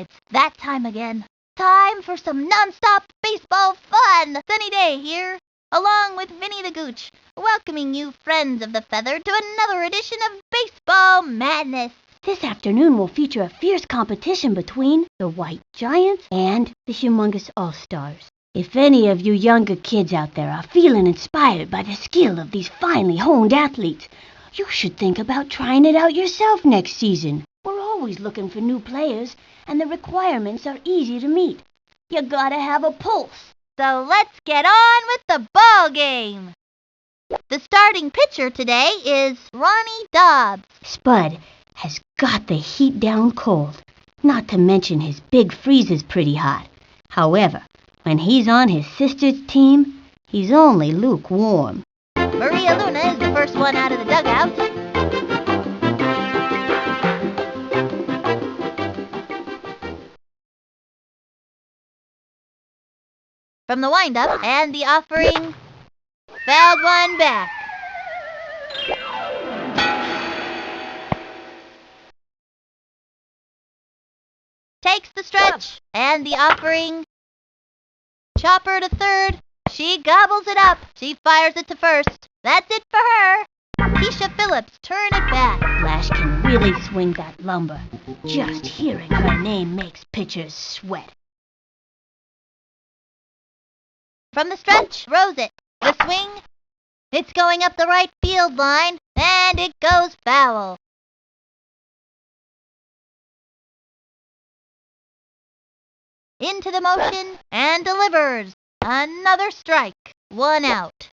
It's that time again. Time for some non-stop baseball fun! Sunny day here, along with Vinny the Gooch, welcoming you friends of the feather to another edition of Baseball Madness. This afternoon will feature a fierce competition between the White Giants and the Humongous All-Stars. If any of you younger kids out there are feeling inspired by the skill of these finely honed athletes, you should think about trying it out yourself next season. We're always looking for new players, and the requirements are easy to meet. You gotta have a pulse. So let's get on with the ball game. The starting pitcher today is Ronnie Dobbs. Spud has got the heat down cold, not to mention his big freeze is pretty hot. However, when he's on his sister's team, he's only lukewarm. Maria Luna is the first one out of the dugout. From the windup and the offering, fouled one back. Takes the stretch and the offering. Chopper to third. She gobbles it up. She fires it to first. That's it for her. Keisha Phillips turn it back. Flash can really swing that lumber. Just hearing her name makes pitchers sweat. From the stretch, throws it. The swing. It's going up the right field line, and it goes foul. Into the motion and delivers. Another strike. 1 out.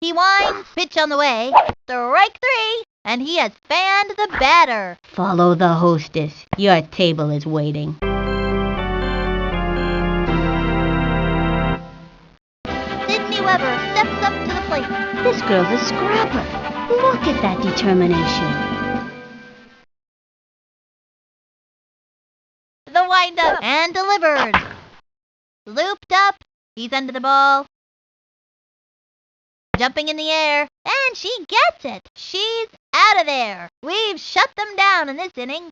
He winds, pitch on the way. Strike 3, and he has fanned the batter. Follow the hostess. Your table is waiting. Sydney Weber steps up to the plate. This girl's a scrapper. Look at that determination. The windup and delivered. Looped up. He's under the ball. Jumping in the air. And she gets it. She's out of there. We've shut them down in this inning.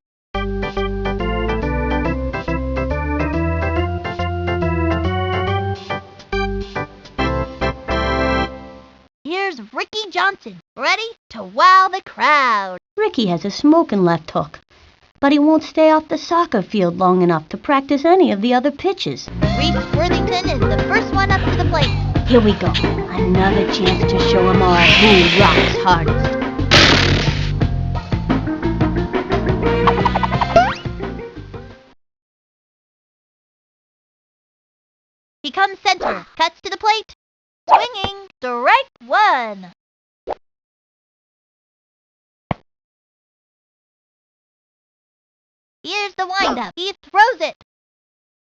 Here's Ricky Johnson, ready to wow the crowd. Ricky has a smoking left hook, but he won't stay off the soccer field long enough to practice any of the other pitches. Reese Worthington is the first one up to the plate. Here we go. Another chance to show them all who rocks hardest. He comes center, cuts to the plate, swinging, strike 1. Here's the windup. He throws it.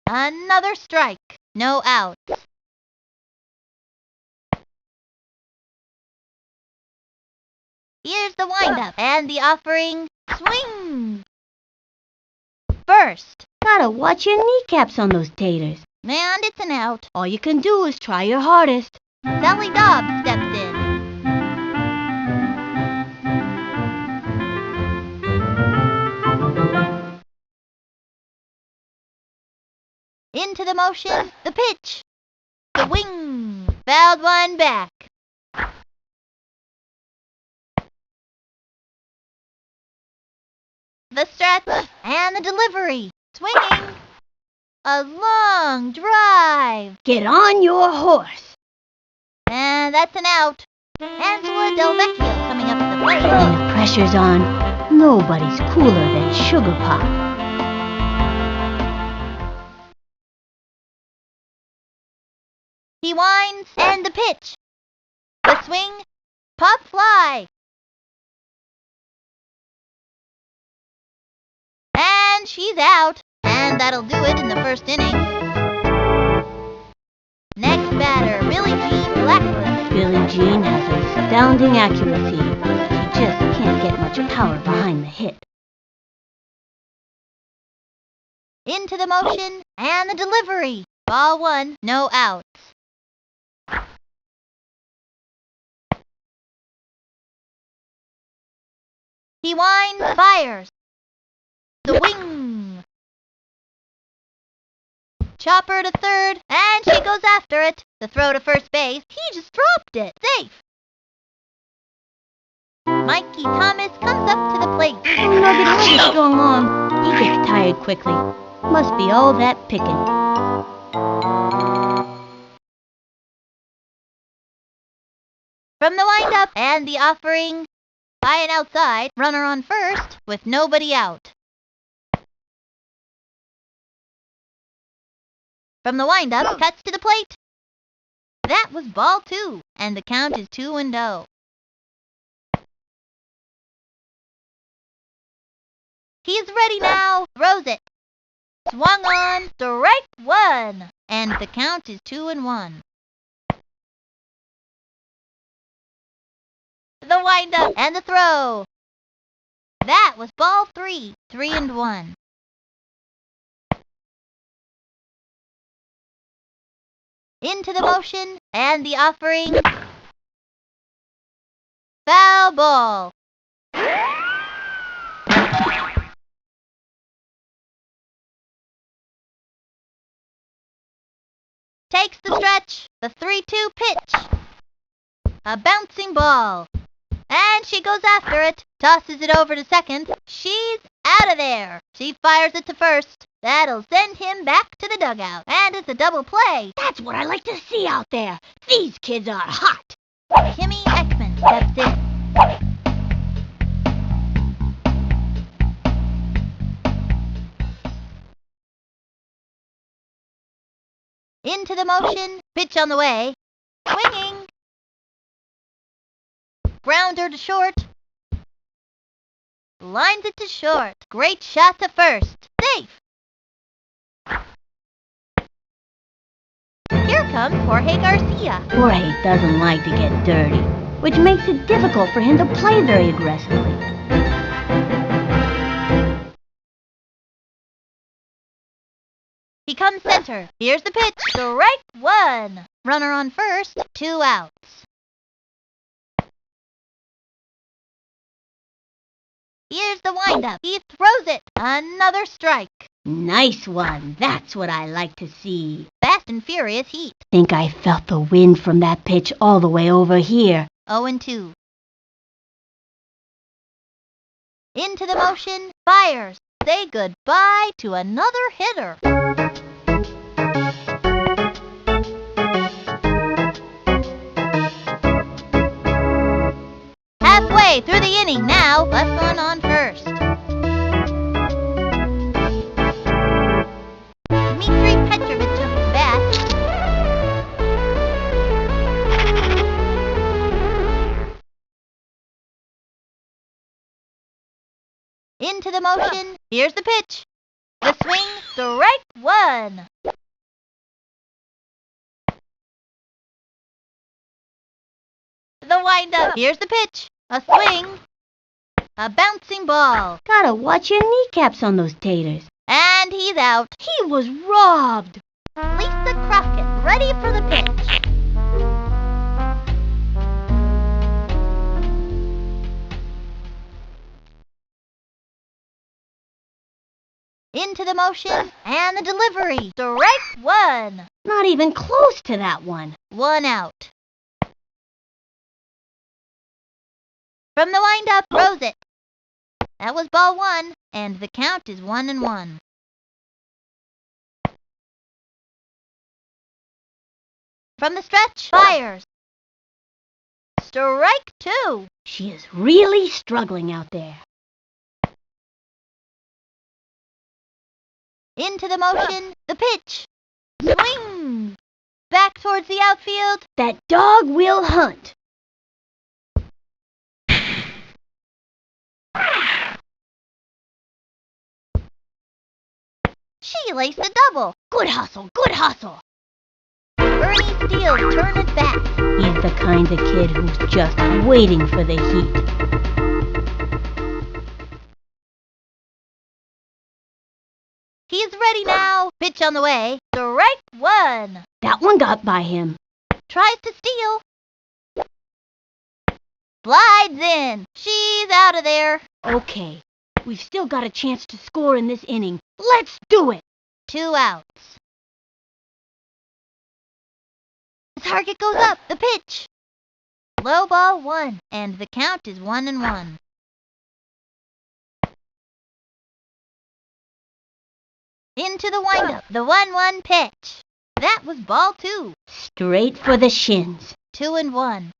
Another strike. No outs. Here's the windup and the offering. Swing. First. Gotta watch your kneecaps on those taters. And it's an out. All you can do is try your hardest. Sally Dobbs steps in. Into the motion, the pitch, the wing, fouled one back. The stretch and the delivery, swinging, a long drive. Get on your horse. And that's an out. Angela Del Vecchio coming up to the plate. When the pressure's on, nobody's cooler than Sugar Pop. He winds, and the pitch. The swing, pop fly. And she's out. And that'll do it in the first inning. Next batter, Billie Jean Blackwood. Billie Jean has astounding accuracy. She just can't get much power behind the hit. Into the motion, and the delivery. Ball 1, no outs. He winds, fires. Swing. Chopper to third, and she goes after it. The throw to first base. He just dropped it. Safe. Mikey Thomas comes up to the plate. Oh, Nugget is strong arm. He gets tired quickly. Must be all that picking. From the windup and the offering, by an outside, runner on first with nobody out. From the windup, cuts to the plate. That was ball 2, and the count is 2-0. He's ready now, throws it. Swung on, strike 1, and the count is 2-1. The windup and the throw. That was ball 3, 3-1. Into the motion and the offering. Foul ball. Takes the stretch, the 3-2 pitch. A bouncing ball. And she goes after it, tosses it over to second. She's out of there. She fires it to first. That'll send him back to the dugout. And it's a double play. That's what I like to see out there. These kids are hot. Kimmy Ekman steps in. Into the motion, pitch on the way. Swinging. Grounder to short. Lines it to short. Great shot to first. Safe. Here comes Jorge Garcia. Jorge doesn't like to get dirty, which makes it difficult for him to play very aggressively. He comes center. Here's the pitch. Strike 1. Runner on first. 2 outs. Here's the windup. He throws it. Another strike. Nice one. That's what I like to see. Fast and furious heat. Think I felt the wind from that pitch all the way over here. 0-2. Into the motion. Fires. Say goodbye to another hitter. Halfway through the inning now. Left one on first. Dmitri Petrovich took his bat. Into the motion. Here's the pitch. The swing. Strike 1. The windup. Here's the pitch. A swing. A bouncing ball. Gotta watch your kneecaps on those taters. And he's out. He was robbed. Lisa Crockett ready for the pitch. Into the motion and the delivery. Strike 1. Not even close to that one. 1 out. From the windup, throws it. That was ball 1, and the count is 1-1. From the stretch, fires. Strike 2. She is really struggling out there. Into the motion, the pitch. Swing. Back towards the outfield. That dog will hunt. She laced a double. Good hustle, good hustle. Bernie Steele turned it back. He's the kind of kid who's just waiting for the heat. He's ready now. Pitch on the way. Strike 1. That one got by him. Tries to steal. slides in. She's out of there. Okay, we've still got a chance to score in this inning. Let's do it! 2 outs. The target goes up. The pitch. Low ball 1, and the count is 1-1. Into the windup. The 1-1 pitch. That was ball 2. Straight for the shins. 2-1.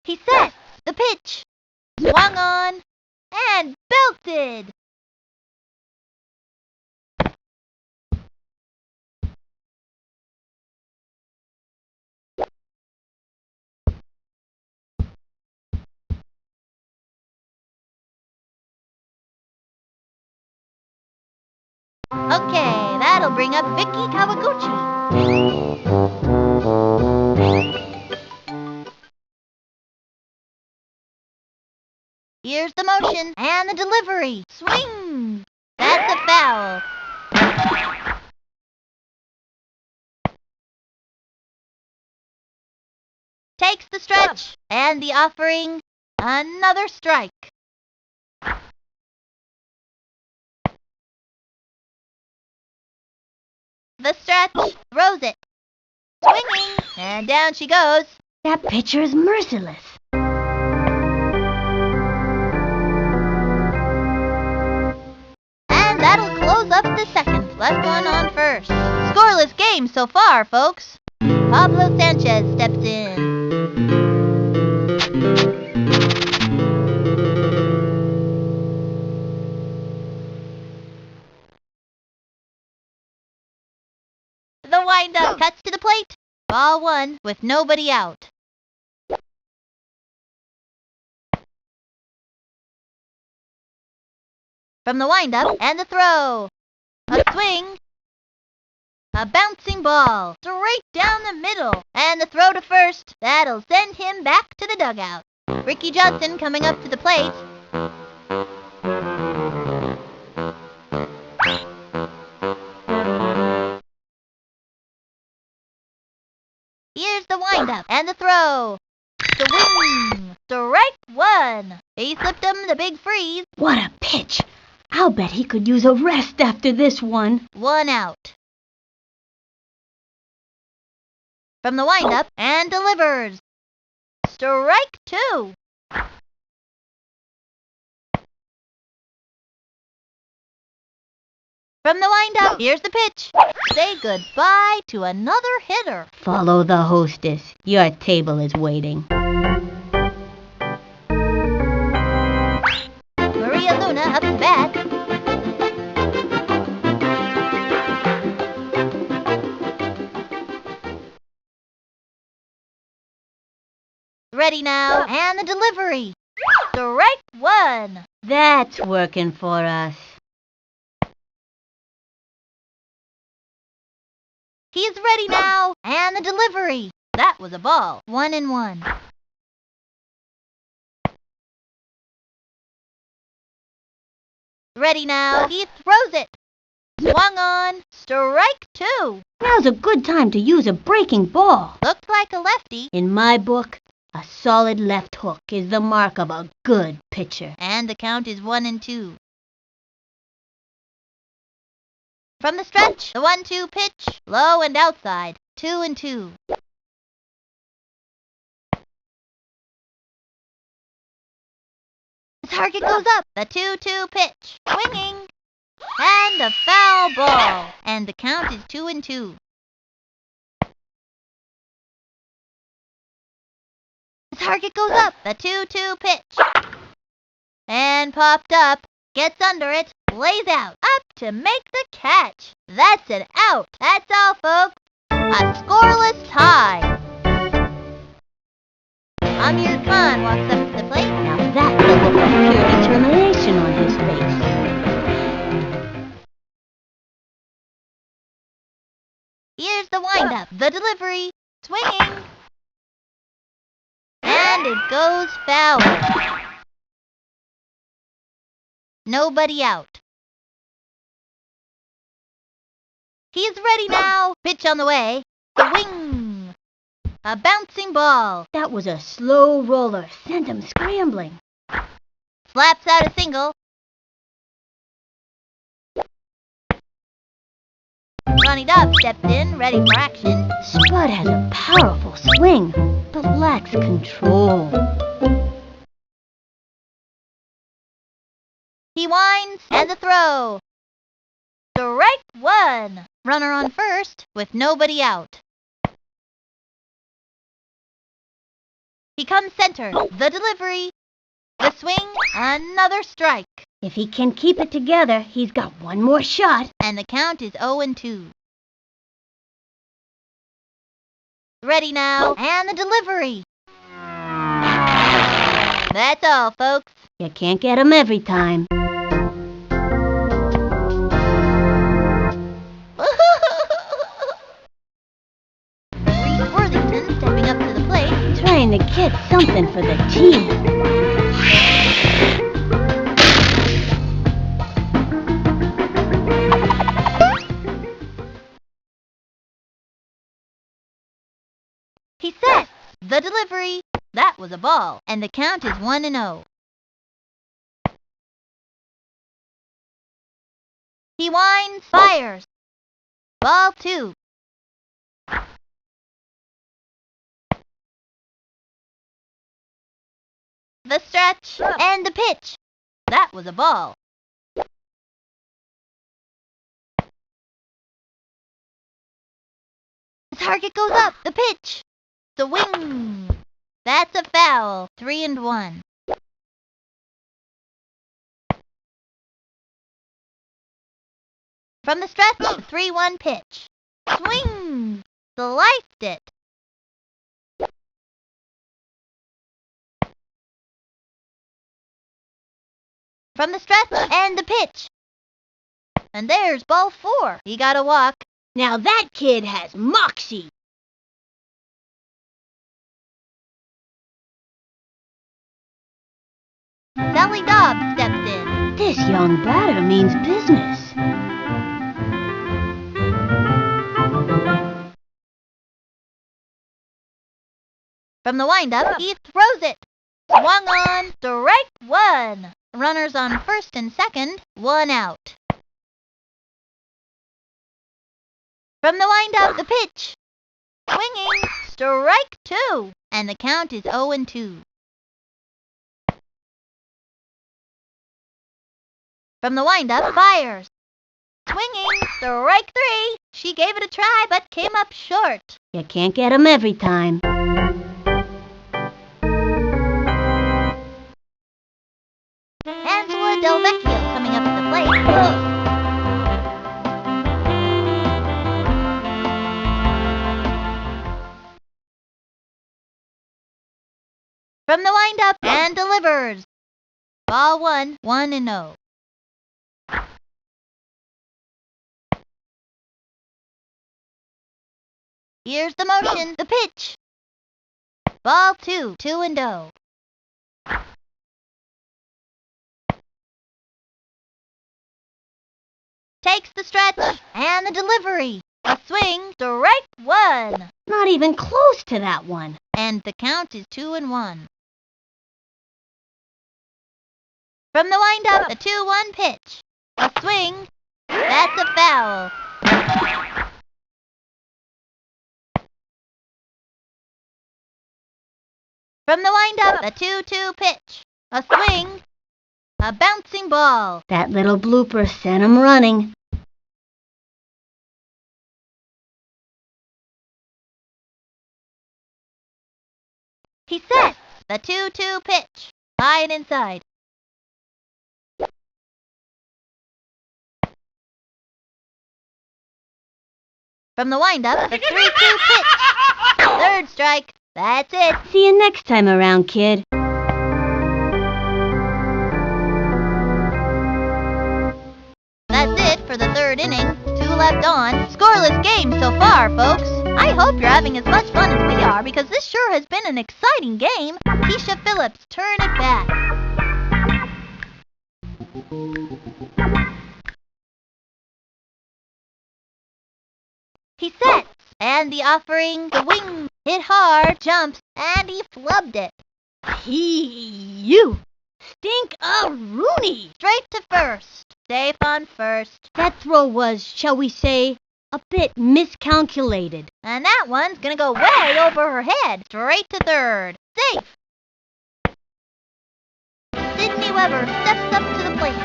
He set. The pitch. Swung on. And belted. Okay, that'll bring up Vicky Kawaguchi. Here's the motion and the delivery. Swing! That's a foul. Takes the stretch and the offering. Another strike. The stretch, throws it. Swinging, and down she goes. That pitcher is merciless. And that'll close up the second. Left one on first. Scoreless game so far, folks. Pablo Sanchez steps in. The windup cuts to the plate. Ball 1 with nobody out. From the windup and the throw. A swing. A bouncing ball. Straight down the middle. And the throw to first. That'll send him back to the dugout. Ricky Johnson coming up to the plate. Here's the windup and the throw. Swing! Strike 1. He slipped him the big freeze. What a pitch! I'll bet he could use a rest after this one. 1 out. From the windup and delivers. Strike 2. From the windup, here's the pitch. Say goodbye to another hitter. Follow the hostess. Your table is waiting. Maria Luna up to bat. Ready now, and the delivery. Strike 1. That's working for us. He's ready now, and the delivery. That was a ball. 1-1. Ready now. He throws it. Swung on. Strike 2. Now's a good time to use a breaking ball. Looked like a lefty. In my book, a solid left hook is the mark of a good pitcher. And the count is 1-2. From the stretch, the 1-2 pitch. Low and outside. 2-2. The target goes up. The 2-2 pitch. Swinging. And a foul ball. And the count is 2-2. The target goes up. The 2-2 pitch. And popped up. Gets under it. Lays out. Up to make the catch. That's an out. That's all, folks. A scoreless tie. Amir Khan walks up to the plate. Now that's a look of pure determination on his face. Here's the windup. The delivery. Swinging. And it goes foul. Nobody out. He's ready now. Pitch on the way. Swing. A bouncing ball. That was a slow roller. Sent him scrambling. Slaps out a single. Johnny Dobb steps in, ready for action. Spud has a powerful swing, but lacks control. He winds, and the throw. Strike one. Runner on first, with nobody out. He comes center. The delivery. The swing. Another strike. If he can keep it together, he's got one more shot. And the count is 0-2. Ready now. And the delivery. That's all, folks. You can't get him every time. Reese Worthington stepping up to the plate. Trying to get something for the team. He sets. The delivery. That was a ball. And the count is 1-0. He winds. Fires. Ball 2. The stretch. And the pitch. That was a ball. The target goes up. The pitch. The wing. That's a foul. 3-1. From the stretch, the 3-1 pitch. Swing. Sliced it. From the stretch, and the pitch. And there's ball 4. He got a walk. Now that kid has moxie. Sally Dobbs steps in. This young batter means business. From the windup, he throws it. Swung on. Strike 1. Runners on first and second. 1 out. From the windup, the pitch. Swinging. Strike 2. And the count is 0-2. From the windup, fires. Swinging. Strike 3. She gave it a try, but came up short. You can't get him every time. Angela Del Vecchio coming up to the plate. From the windup, and delivers. Ball 1, 1-0. Here's the motion, the pitch. Ball 2, 2-0. Takes the stretch, and the delivery. A swing, strike 1. Not even close to that one. And the count is 2-1. From the windup, the 2-1 pitch. A swing. That's a foul. From the windup, the 2-2 pitch. A swing. A bouncing ball. That little blooper sent him running. He sets. The 2-2 pitch. High and inside. From the windup, the 3-2 pitch. Third strike. That's it. See you next time around, kid. That's it for the third inning. 2 left on. Scoreless game so far, folks. I hope you're having as much fun as we are, because this sure has been an exciting game. Keisha Phillips, turn it back. He sets. and the offering, the wing, hit hard, jumps, and he flubbed it. You stink-a-rooney! Straight to first. Safe on first. That throw was, shall we say, a bit miscalculated. And that one's gonna go way over her head. Straight to third. Safe. Sydney Weber steps up to the plate.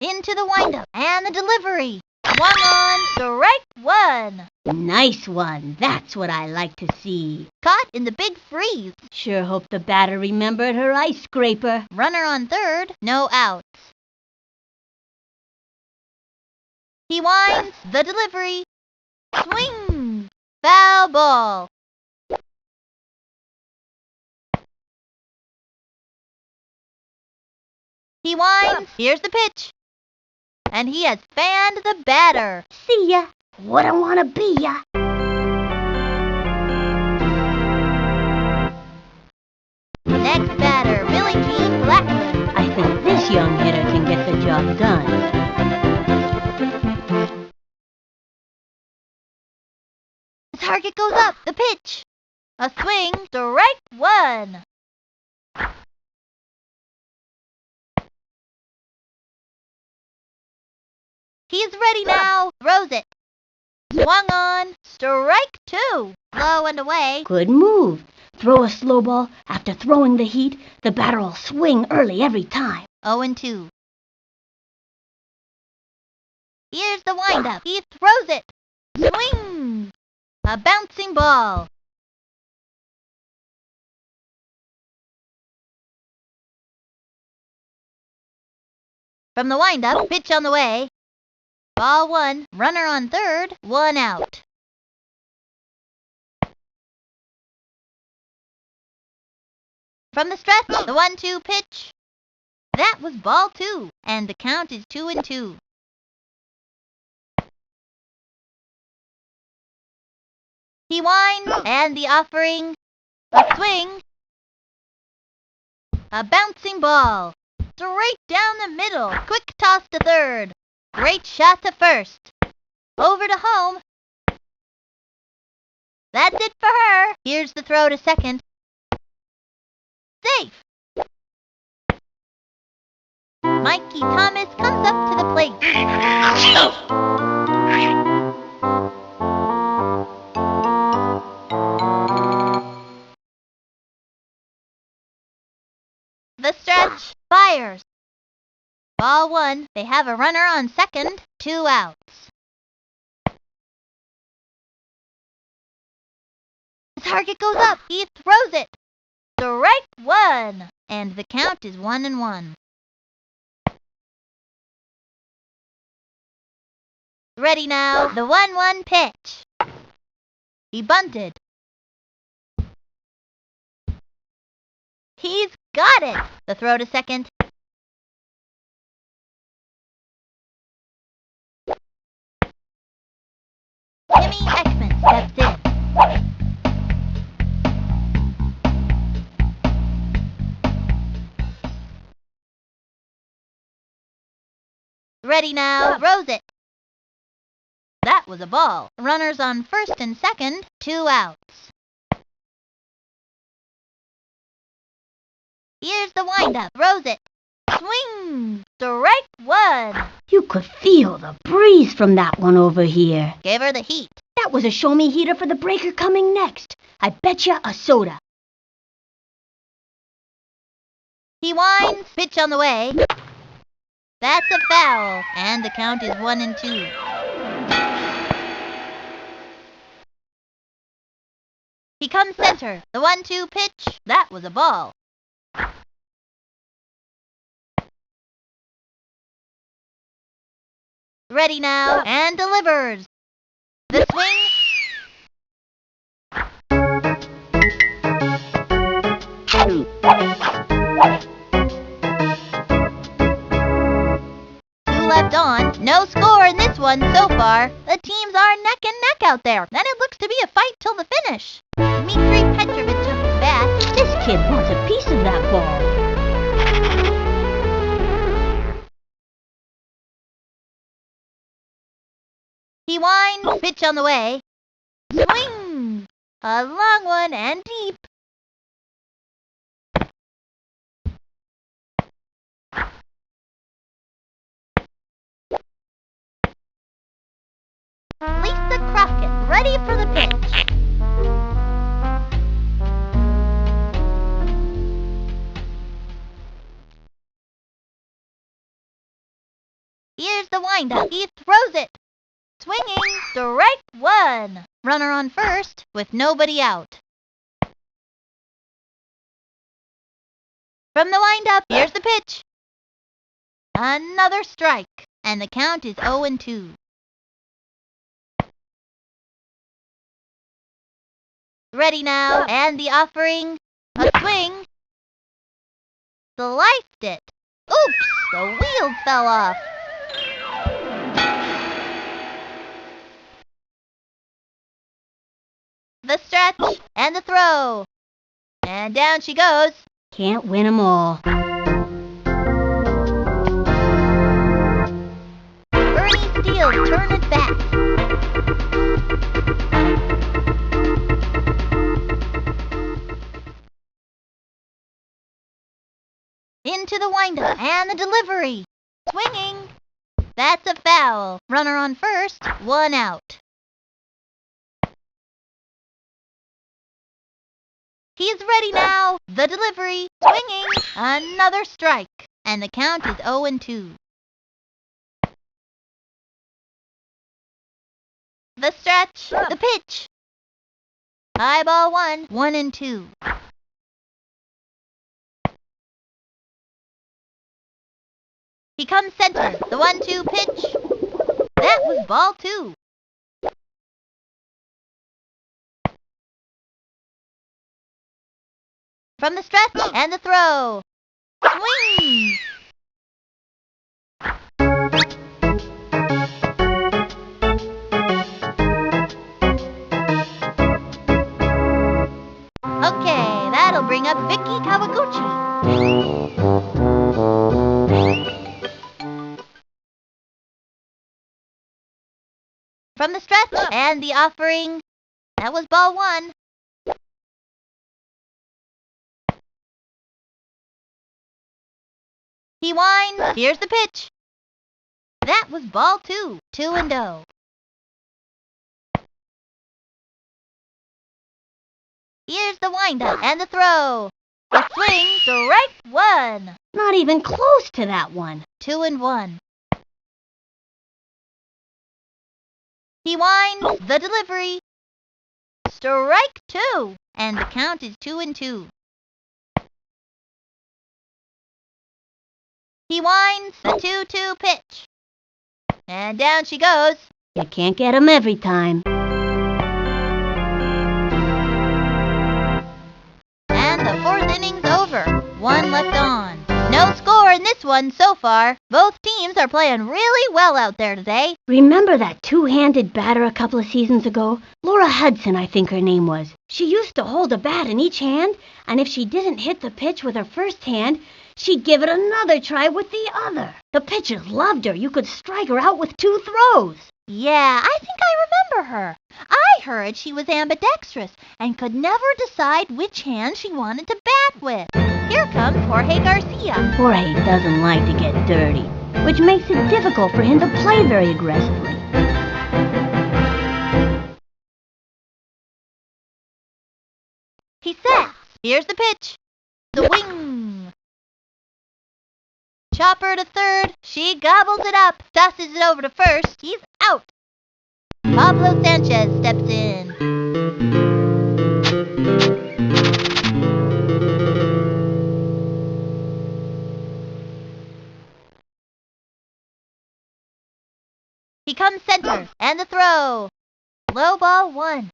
Into the windup and the delivery. Swung on, strike one. Nice one. That's what I like to see. Caught in the big freeze. Sure hope the batter remembered her ice scraper. Runner on third, no outs. He winds the delivery. Swing! Foul ball. He winds. Here's the pitch. And he has fanned the batter. See ya. What I wanna be ya. Next batter, Billie Jean Blackman. I think this young hitter can get the job done. The target goes up. The pitch. A swing. Strike one. He's ready now. Throws it. Swung on. Strike two. Low and away. Good move. Throw a slow ball. After throwing the heat, the batter'll swing early every time. 0-2. Here's the windup. He throws it. Swing. A bouncing ball. From the windup, pitch on the way. Ball one, runner on third, one out. From the stretch, the 1-2 pitch. That was ball two, and the count is 2-2. He winds, and the offering, a swing, a bouncing ball, straight down the middle, quick toss to third, great shot to first, over to home. That's it for her. Here's the throw to second. Safe. Mikey Thomas comes up to the plate. The stretch, fires. Ball one, they have a runner on second, 2 outs. The target goes up, he throws it. Strike one, and the count is 1-1. Ready now, the 1-1 pitch. He bunted. He's got it. The throw to second. Jimmy Ekman steps in. Ready now, throws it. That was a ball. Runners on first and second, 2 outs. Here's the windup, throws it. Swing! Strike one. You could feel the breeze from that one over here. Gave her the heat. That was a show-me heater for the breaker coming next. I betcha a soda. He winds, pitch on the way. That's a foul, and the count is 1-2. He comes center. The 1-2 pitch. That was a ball. Ready now, and delivers. The swing. Left on. No score in this one so far. The teams are neck and neck out there, and it looks to be a fight till the finish. Dmitry Petrovich of the bat. This kid wants a piece of that ball. He winds, pitch on the way. Swing! A long one and deep. Lisa Crockett, ready for the pitch. Here's the windup. He throws it. Swinging, strike one. Runner on first with nobody out. From the windup, here's the pitch. Another strike, and the count is 0-2. Ready now, and the offering. A swing. Sliced it. Oops, the wheel fell off. The stretch and the throw. And down she goes. Can't win 'em all. Bernie Steele turn it back. Into the windup and the delivery. Swinging. That's a foul. Runner on first, one out. He's ready now. The delivery. Swinging. Another strike. And the count is 0-2. The stretch. The pitch. High ball 1, 1-2. He comes center. The 1-2 pitch. That was ball 2. From the stretch and the throw. Swing! Okay, that'll bring up Vicky Kawaguchi. From the stretch and the offering. That was ball 1. He winds. Here's the pitch. That was ball 2. 2-0. Here's the windup and the throw. The swing, strike 1. Not even close to that one. 2-1. He winds. The delivery. Strike 2. And the count is 2-2. He winds. The 2-2 pitch. And down she goes. You can't get 'em every time. And the 4th inning's over. 1 left on. No score in this one so far. Both teams are playing really well out there today. Remember that two-handed batter a couple of seasons ago? Laura Hudson, I think her name was. She used to hold a bat in each hand, and if she didn't hit the pitch with her first hand, she'd give it another try with the other. The pitchers loved her. You could strike her out with 2 throws. Yeah, I think I remember her. I heard she was ambidextrous and could never decide which hand she wanted to bat with. Here comes Jorge Garcia. Jorge doesn't like to get dirty, which makes it difficult for him to play very aggressively. He sets. Here's the pitch. The wing. Chopper to third. She gobbles it up. Tosses it over to first. He's out. Pablo Sanchez steps in. He comes center. And the throw. Low ball 1.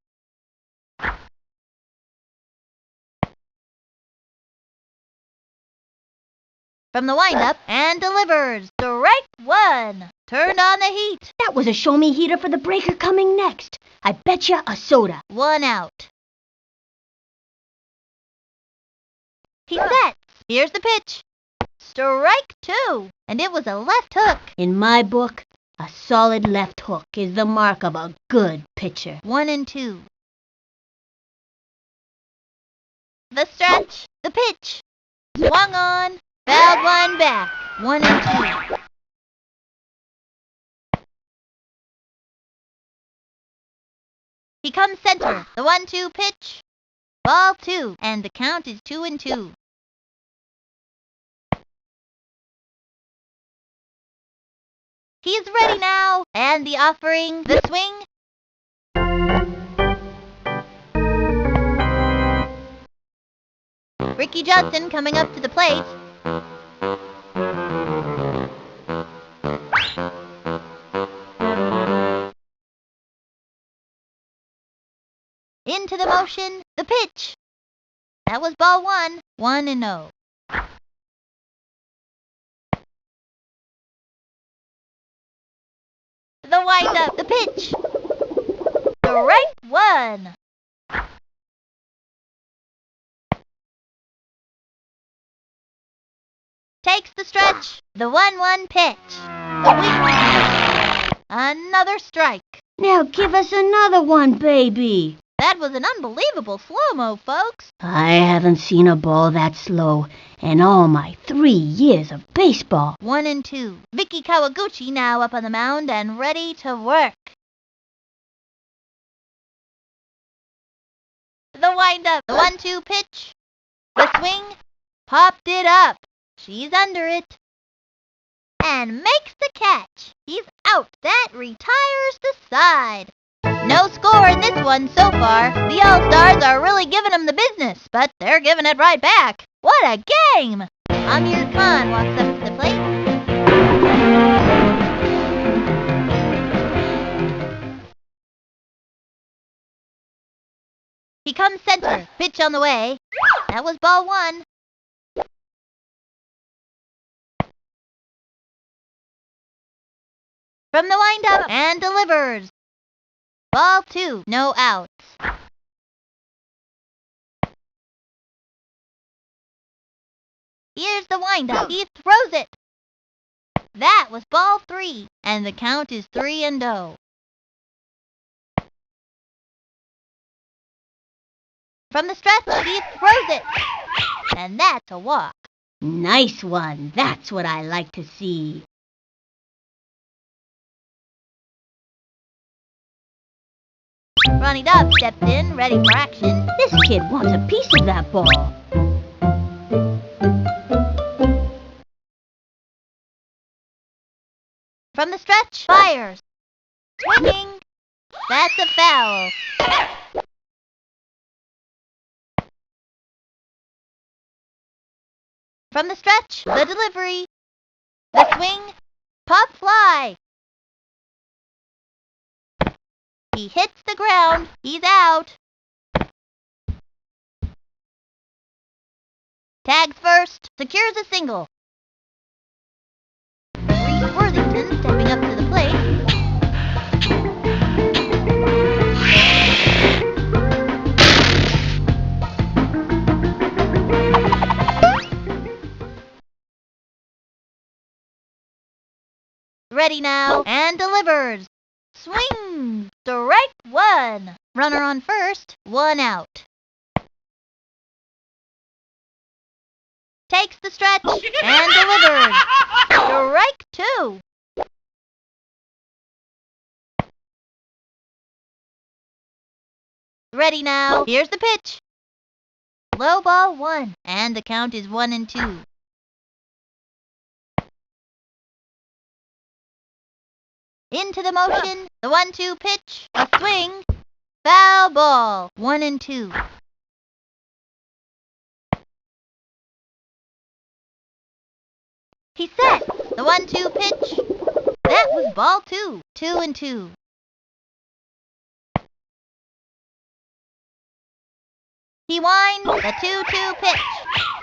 From the windup and delivers. Strike 1. Turned on the heat. That was a show-me heater for the breaker coming next. I betcha a soda. 1 out. He sets. Here's the pitch. Strike 2. And it was a left hook. In my book, A solid left hook is the mark of a good pitcher. 1-2. The stretch, the pitch. Swung on, fouled one back. 1-2. He comes center. The 1-2 pitch. Ball 2, and the count is 2-2. He's ready now, and the offering, the swing. Ricky Johnson coming up to the plate. Into the motion, the pitch. That was ball 1, 1-0. The wind-up, the pitch. Strike 1. Takes the stretch, the 1-1 pitch. The weak. Another strike. Now give us another one, baby. That was an unbelievable slow-mo, folks. I haven't seen a ball that slow in all my 3 years of baseball. 1-2. Vicky Kawaguchi now up on the mound and ready to work. The wind-up, the 1-2 pitch. The swing, popped it up. She's under it. And makes the catch. He's out. That retires the side. No score in this one so far. The All-Stars are really giving them the business, but they're giving it right back. What a game! Amir Khan walks up to the plate. He comes center. Pitch on the way. That was ball 1. From the windup and delivers. Ball 2, no outs. Here's the windup. He throws it. That was ball 3, and the count is 3-0. From the stretch, he throws it. And that's a walk. Nice one. That's what I like to see. Ronnie Dobbs stepped in, ready for action. This kid wants a piece of that ball. From the stretch, fires. Swinging. That's a foul. From the stretch, the delivery. The swing. Pop fly. He hits the ground. He's out. Tags first. Secures a single. Reese Worthington stepping up to the plate. Ready now, and delivers. Swing! Strike 1. Runner on first, 1 out. Takes the stretch and delivers. Strike 2. Ready now. Here's the pitch. Low ball 1, and the count is 1-2. Into the motion, the 1-2 pitch, a swing, foul ball, 1-2. He sets the 1-2 pitch. That was ball 2, 2-2. He winds the 2-2 pitch.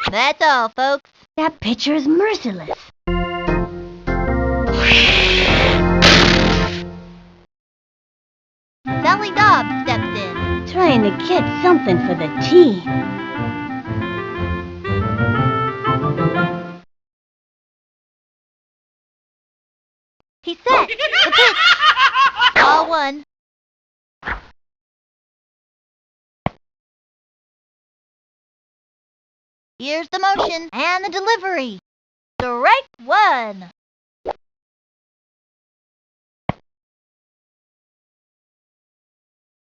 That's all, folks. That pitcher is merciless. Sally Dobbs steps in. Trying to get something for the team. He sets the 1. Here's the motion and the delivery. Strike 1.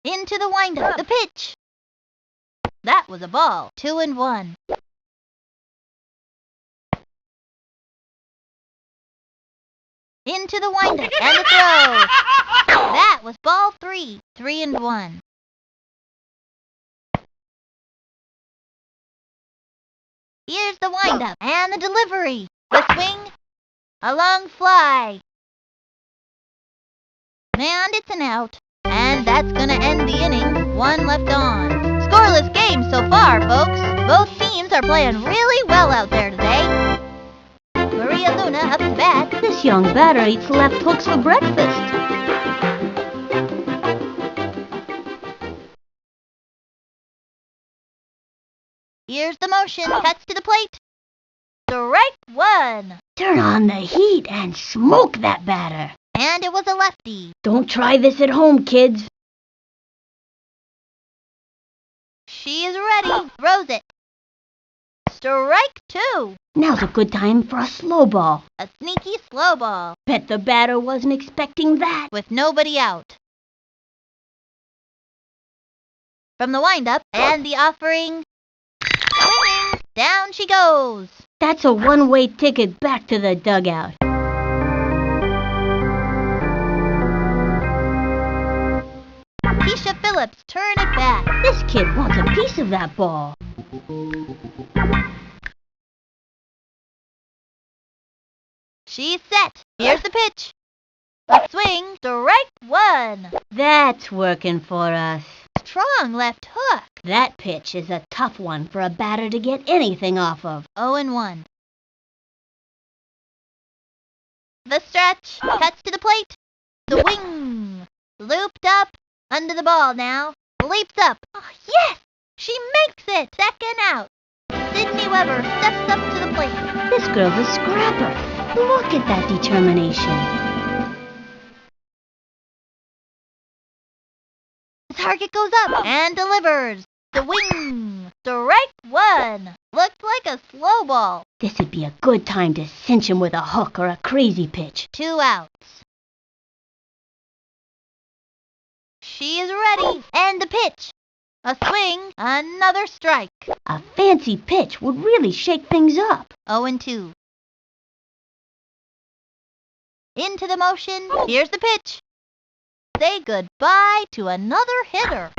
Into the windup. The pitch. That was a ball. 2-1. Into the windup and the throw. That was ball 3. 3-1. Here's the windup and the delivery. The swing. A long fly. And it's an out. And that's going to end the inning. 1 left on. Scoreless game so far, folks. Both teams are playing really well out there today. Maria Luna up to bat. This young batter eats left hooks for breakfast. Here's the motion. Cuts to the plate. Strike 1. Turn on the heat and smoke that batter. And it was a lefty. Don't try this at home, kids. She is ready. Throws it. Strike 2. Now's a good time for a slow ball. A sneaky slow ball. Bet the batter wasn't expecting that. With nobody out. From the windup and the offering. Swinging. Down she goes. That's a one-way ticket back to the dugout. Keisha Phillips turn it back. This kid wants a piece of that ball. She's set. Here's the pitch. A swing. Strike 1. That's working for us. Strong left hook. That pitch is a tough one for a batter to get anything off of. 0-1. The stretch. Cuts to the plate. Swing. Looped up. Under the ball now. Leaps up. Oh, yes! She makes it. Second out. Sydney Weber steps up to the plate. This girl's a scrapper. Look at that determination. The target goes up and delivers. Swing. Strike 1. Looked like a slow ball. This would be a good time to cinch him with a hook or a crazy pitch. 2 outs. She is ready. And the pitch. A swing. Another strike. A fancy pitch would really shake things up. 0-2. Into the motion. Here's the pitch. Say goodbye to another hitter.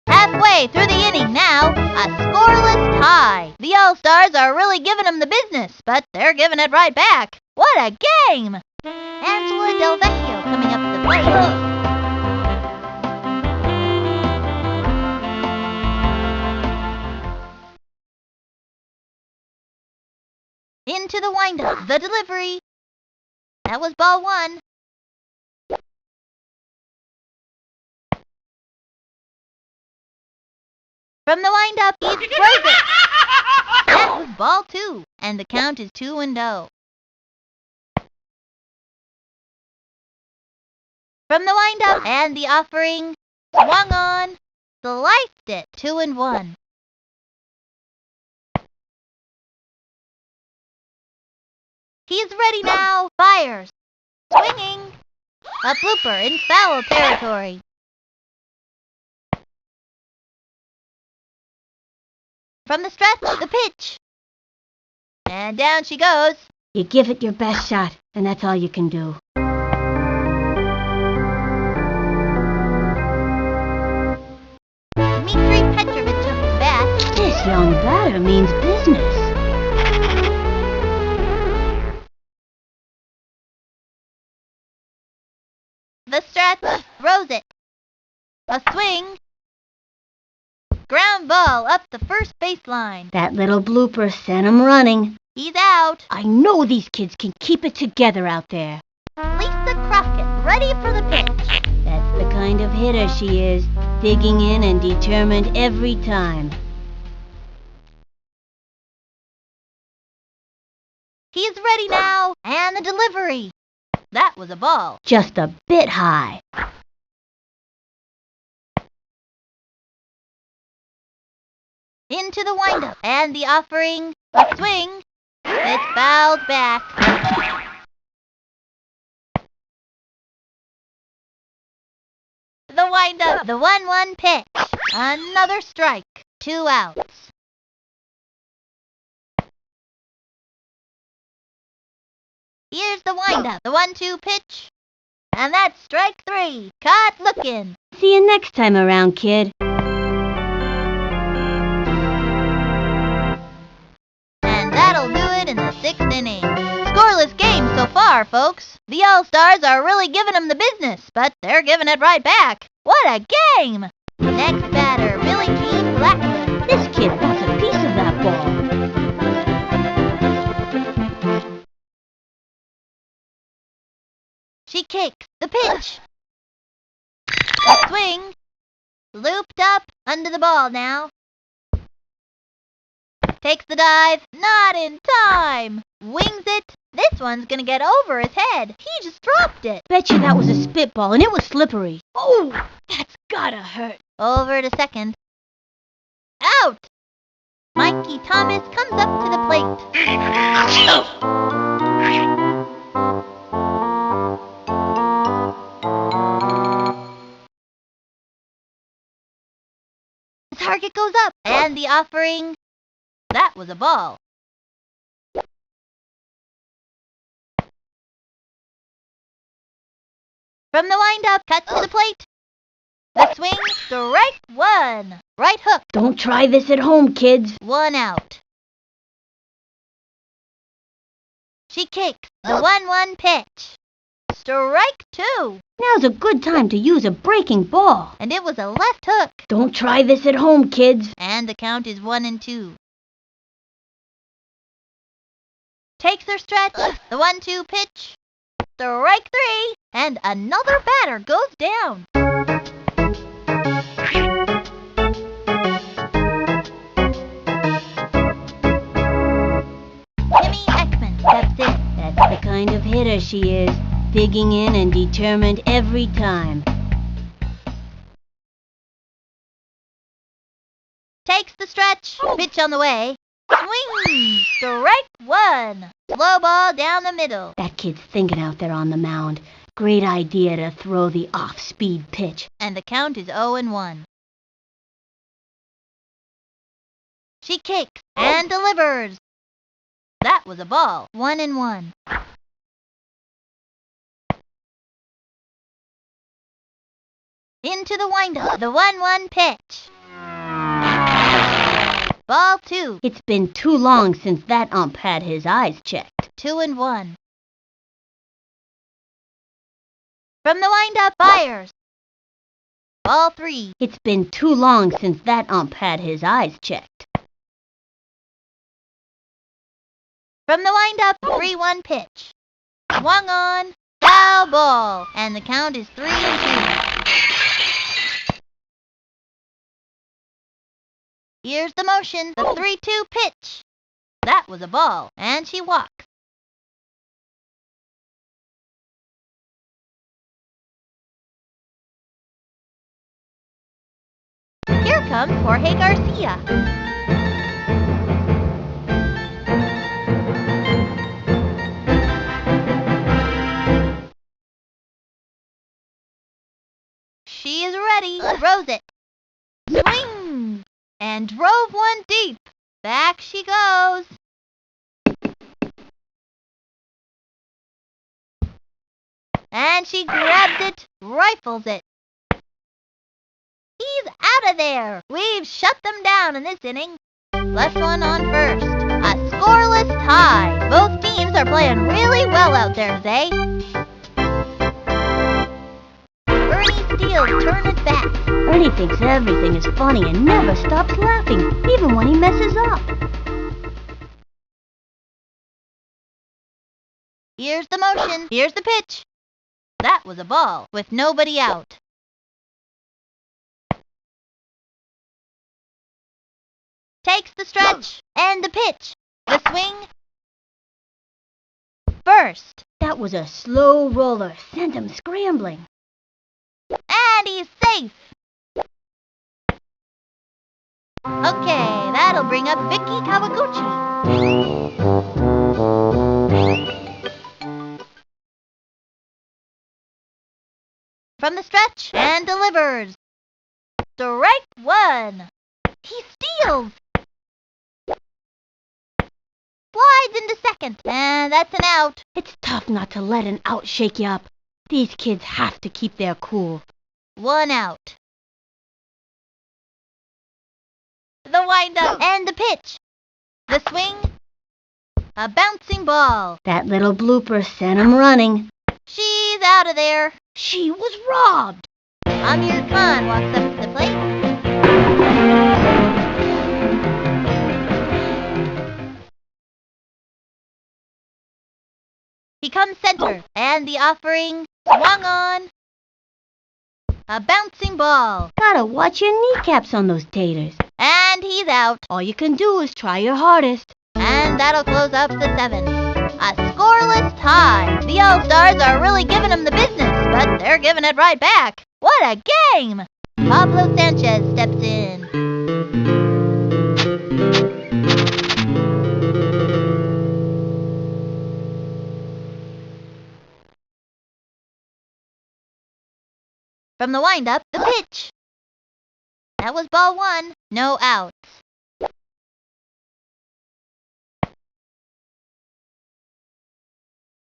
Halfway through the inning now, a scoreless tie. The All-Stars are really giving them the business, but they're giving it right back. What a game! Angela Del Vecchio coming up to the plate. Into the windup. The delivery. That was ball 1. From the windup, he throws it. That was ball 2. And the count is 2-0. From the windup and the offering. Swung on. Sliced it. 2-1. He's ready now. Fires. Swinging. A blooper in foul territory. From the stretch, the pitch. And down she goes. You give it your best shot, and that's all you can do. Dmitri Petrovich up to bat. This young batter means business. The stretch, throws it. A swing. Ground ball up the first baseline. That little blooper sent him running. He's out. I know these kids can keep it together out there. Lisa Crockett, ready for the pitch. That's the kind of hitter she is, digging in and determined every time. He's ready now. And the delivery. That was a ball. Just a bit high. Into the windup. And the offering. A swing. It's fouled back. The windup. The 1-1 pitch. Another strike. 2 outs. Here's the windup. The 1-2 pitch. And that's strike 3. Caught looking. See you next time around, kid. And that'll do it in the 6th inning. Scoreless game so far, folks. The All-Stars are really giving them the business, but they're giving it right back. What a game! Next batter, Billie Jean Blackman. This kid wants a piece of that ball. She kicks. The pitch. A swing. Looped up. Under the ball now. Takes the dive. Not in time. Wings it. This one's gonna get over his head. He just dropped it. Bet you that was a spitball and it was slippery. Oh, that's gotta hurt. Over to second. Out! Mikey Thomas comes up to the plate. The target goes up. And the offering. That was a ball. From the windup, cut to the plate. The swing, strike 1. Right hook. Don't try this at home, kids. 1 out. She kicks. The 1-1 pitch. Strike 2. Now's a good time to use a breaking ball. And it was a left hook. Don't try this at home, kids. And the count is 1-2. Takes her stretch. The 1-2 pitch. Strike 3. And another batter goes down. Timmy Ekman steps in. That's the kind of hitter she is. Digging in and determined every time. Takes the stretch. Pitch on the way. Swing! Strike 1. Slow ball down the middle. That kid's thinking out there on the mound. Great idea to throw the off-speed pitch. And the count is 0-1. She kicks and delivers. That was a ball. 1-1. Into the windup. The 1-1 pitch. Ball 2. It's been too long since that ump had his eyes checked. 2-1. From the windup, fires. Ball 3. It's been too long since that ump had his eyes checked. From the windup, 3-1 pitch. Swung on. Foul ball. And the count is 3-2. Here's the motion. The 3-2 pitch. That was a ball. And she walks. Here comes Jorge Garcia. She is ready. Throws it. Swing! And drove one deep. Back she goes. And she grabs it, rifles it. He's out of there. We've shut them down in this inning. Left one on first. A scoreless tie. Both teams are playing really well out there today. Bernie Steele's turning back. Ernie thinks everything is funny and never stops laughing, even when he messes up. Here's the motion. Here's the pitch. That was a ball with nobody out. Takes the stretch and the pitch. The swing. first. That was a slow roller, sent him scrambling. And he's safe. Okay, that'll bring up Vicky Kawaguchi. From the stretch and delivers. Strike one. He steals. Slides into second, and that's an out. It's tough not to let an out shake you up. These kids have to keep their cool. One out. The wind-up and the pitch. The swing. A bouncing ball. That little blooper sent him running. She's out of there. She was robbed. Amir Khan walks up to the plate. He comes center, and the offering swung on. A bouncing ball. Gotta watch your kneecaps on those taters. And he's out. All you can do is try your hardest. And that'll close up the seventh. A scoreless tie. The All-Stars are really giving them the business, but they're giving it right back. What a game! Pablo Sanchez steps in. From the wind-up, the pitch. That was ball one. No outs.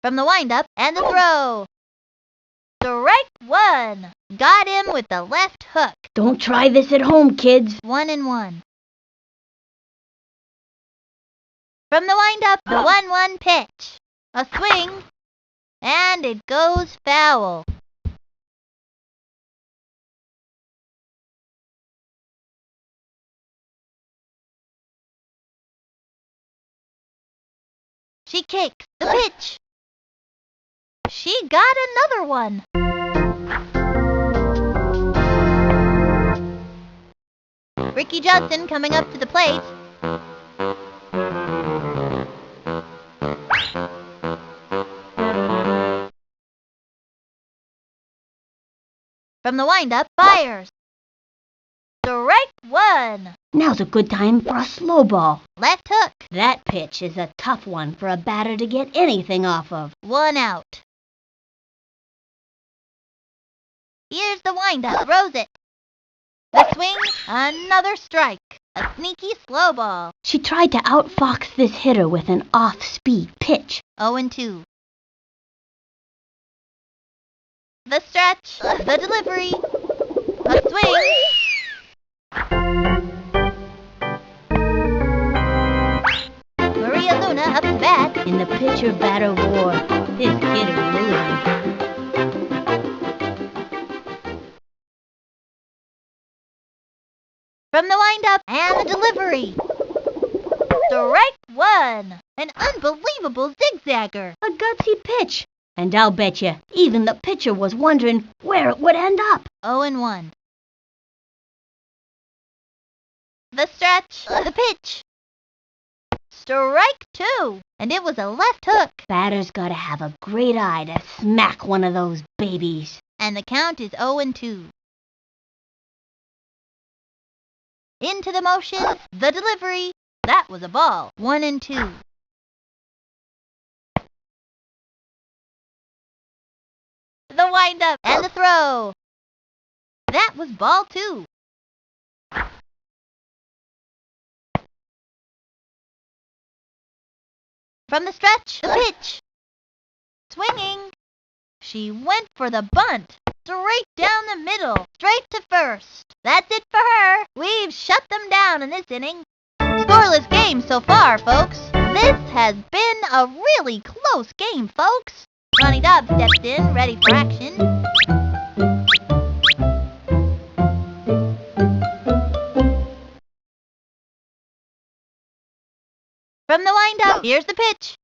From the wind-up and the throw. Strike one. Got him with the left hook. Don't try this at home, kids. 1-1. From the wind-up, the 1-1 pitch. A swing. And it goes foul. She kicks the pitch. She got another one. Ricky Johnson coming up to the plate. From the wind-up, fires. Strike one. Now's a good time for a slow ball. Left hook. That pitch is a tough one for a batter to get anything off of. One out. Here's the wind-up. Throws it. The swing. Another strike. A sneaky slow ball. She tried to outfox this hitter with an off-speed pitch. 0-2. The stretch. The delivery. A swing. Maria Luna up to bat. In the pitcher-batter war, this kid is losing. From the wind-up and the delivery. Strike one. An unbelievable zigzagger. A gutsy pitch. And I'll bet you, even the pitcher was wondering where it would end up. 0-1. The stretch. The pitch. Strike two. And it was a left hook. Batter's gotta have a great eye to smack one of those babies. And the count is 0-2. Into the motion. The delivery. That was a ball. 1-2. The wind-up and the throw. That was ball two. From the stretch, the pitch. Swinging. She went for the bunt. Straight down the middle. Straight to first. That's it for her. We've shut them down in this inning. Scoreless game so far, folks. This has been a really close game, folks. Ronnie Dobbs steps in, ready for action. From the wind-up, here's the pitch.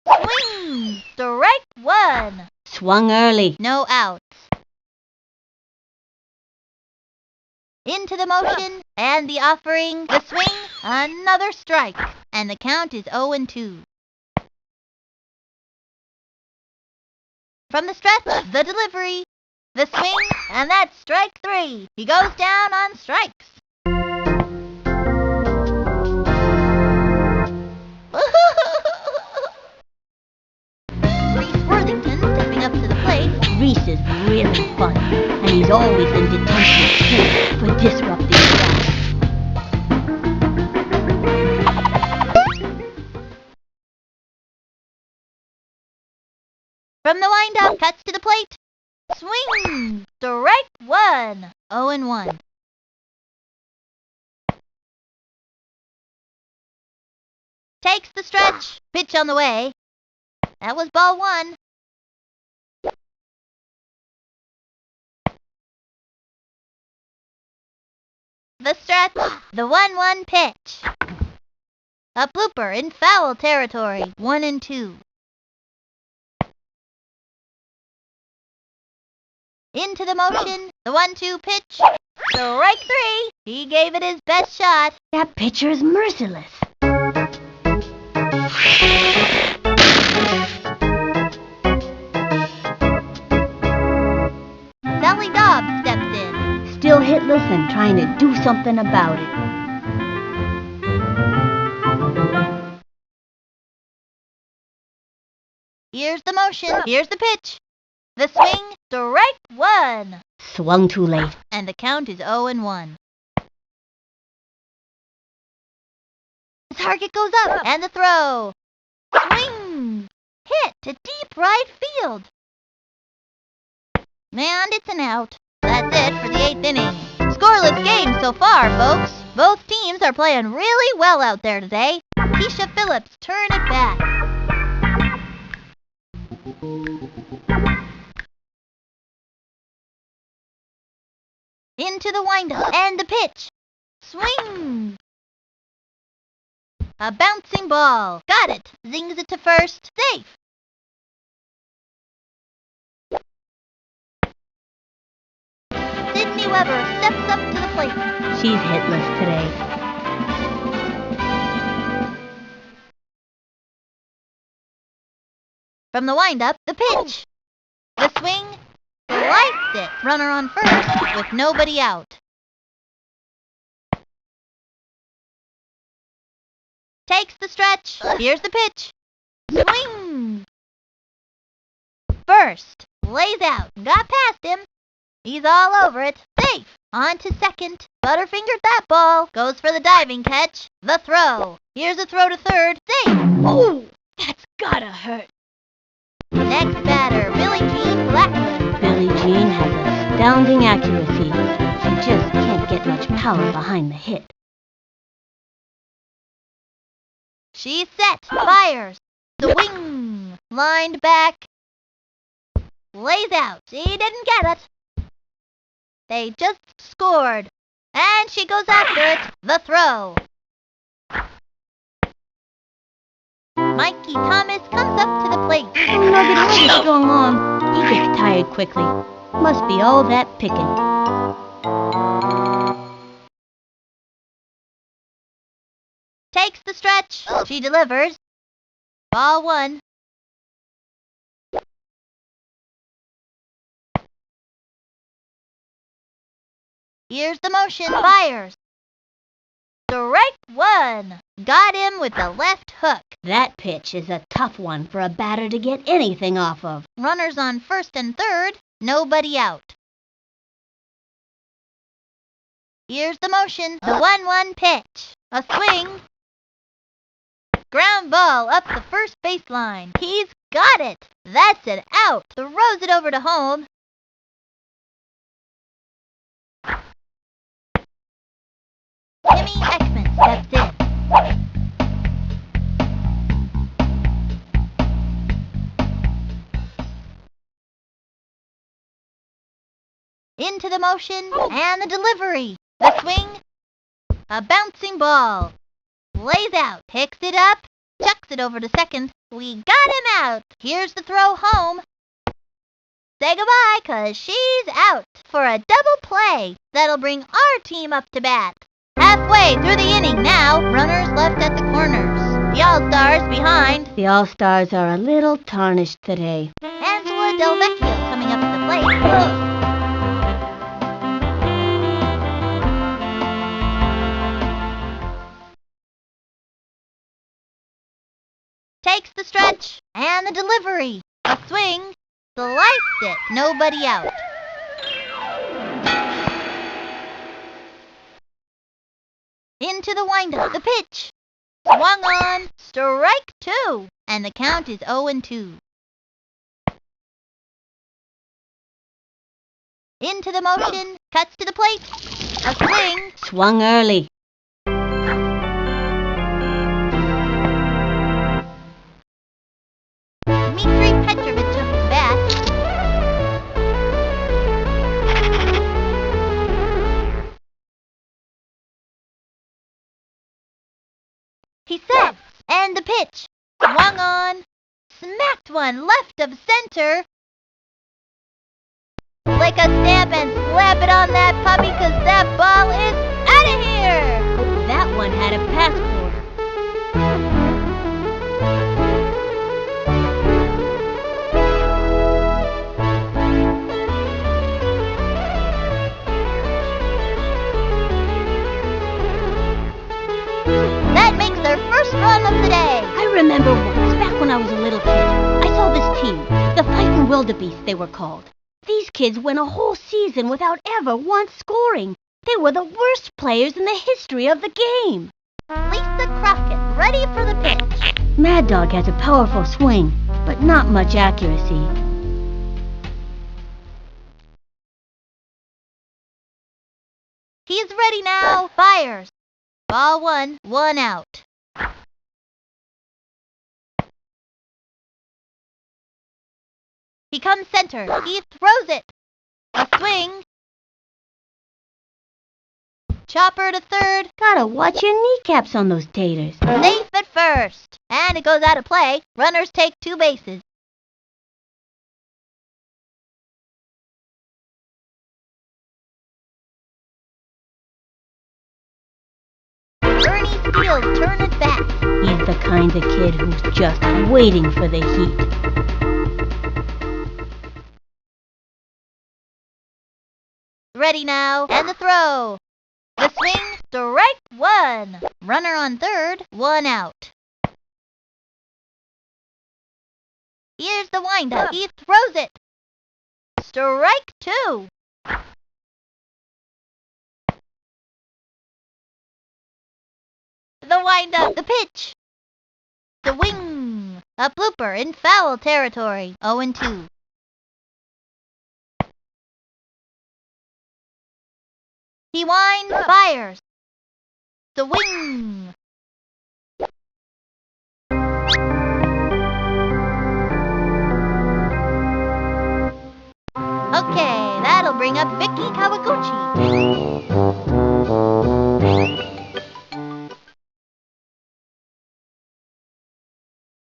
Swing! Strike one. Swung early. No outs. Into the motion, and the offering, the swing, another strike. And the count is 0-2. From the stretch, the delivery, the swing, and that's strike 3. He goes down on strikes. Reese Worthington stepping up to the plate. Reese is really funny, and he's always in detention too for disrupting class. From the windup, cuts to the plate. Swing! Strike 1. 0-1. Takes the stretch. Pitch on the way. That was ball 1. The stretch. The 1-1 pitch. A blooper in foul territory. 1-2. Into the motion. The 1-2 pitch. Strike 3. He gave it his best shot. That pitcher is merciless. Sally Dobbs steps in. Still hitless and trying to do something about it. Here's the motion. Here's the pitch. The swing. Strike 1. Swung too late. And the count is 0-1. The target goes up. And the throw. Swing. Hit to deep right field. And it's an out. That's it for the 8th inning. Scoreless game so far, folks. Both teams are playing really well out there today. Keisha Phillips turn it back. Into the windup and the pitch. Swing. A bouncing ball. Got it. Zings it to first. Safe. Sydney Weber steps up to the plate. She's hitless today. From the windup, the pitch. The swing. Sliced it. Runner on first with nobody out. Takes the stretch. Here's the pitch. Swing. First. Lays out. Got past him. He's all over it. Safe. On to second. Butterfingered that ball. Goes for the diving catch. The throw. Here's a throw to third. Safe. Oh, that's gotta hurt. Next batter, Billie Jean Blackman. Billie Jean has astounding accuracy. She just can't get much power behind the hit. She's set. Fires. The wing. Lined back. Lays out. She didn't get it. They just scored. And she goes after it. The throw. Mikey Thomas comes up to the plate. Oh, Nugget, what's going on? He gets tired quickly. Must be all that picking. Takes the stretch. She delivers. Ball 1. Here's the motion. Fires. Strike 1. Got him with the left hook. That pitch is a tough one for a batter to get anything off of. Runners on first and third. Nobody out. Here's the motion. The 1-1 pitch. A swing. Ground ball up the first baseline. He's got it. That's an out. Throws it over to home. Jimmy Ekman steps in. Into the motion and the delivery. The swing. A bouncing ball. Lays out. Picks it up. Chucks it over to second. We got him out. Here's the throw home. Say goodbye, 'cause she's out for a double play. That'll bring our team up to bat. Halfway through the inning now. Runners left at the corners. The All-Stars behind. The All-Stars are a little tarnished today. Hanswood Del Vecchio coming up to the plate. Ugh. Takes the stretch and the delivery. A swing. Sliced it. Nobody out. Into the windup. The pitch. Swung on. Strike 2. And the count is 0-2. Into the motion. Cuts to the plate. A swing. Swung early. Dmitri Petrovich up to bat. He sets, and the pitch. Swung on. Smacked one left of center. Lick a stamp and slap it on that puppy, 'cause that ball is out of here. That one had a passport. That makes their first run of the day. I remember once, back when I was a little kid, I saw this team, the Fightin' Wildebeest they were called. These kids went a whole season without ever once scoring. They were the worst players in the history of the game. Lisa Crockett, ready for the pitch. Mad Dog has a powerful swing, but not much accuracy. He's ready now. Fires. Ball 1, 1 out. He comes center. He throws it. A swing. Chopper to third. Gotta watch your kneecaps on those taters. Safe at first. And it goes out of play. Runners take 2 bases. Bernie Steele's turn at bat. He's the kind of kid who's just waiting for the heat. Ready now. And the throw. The swing. Strike 1. Runner on third. 1 out. Here's the windup. He throws it. Strike 2. The windup. The pitch. The wing. A blooper in foul territory. 0-2. He winds. Fires. The wing. Okay, that'll bring up Vicky Kawaguchi.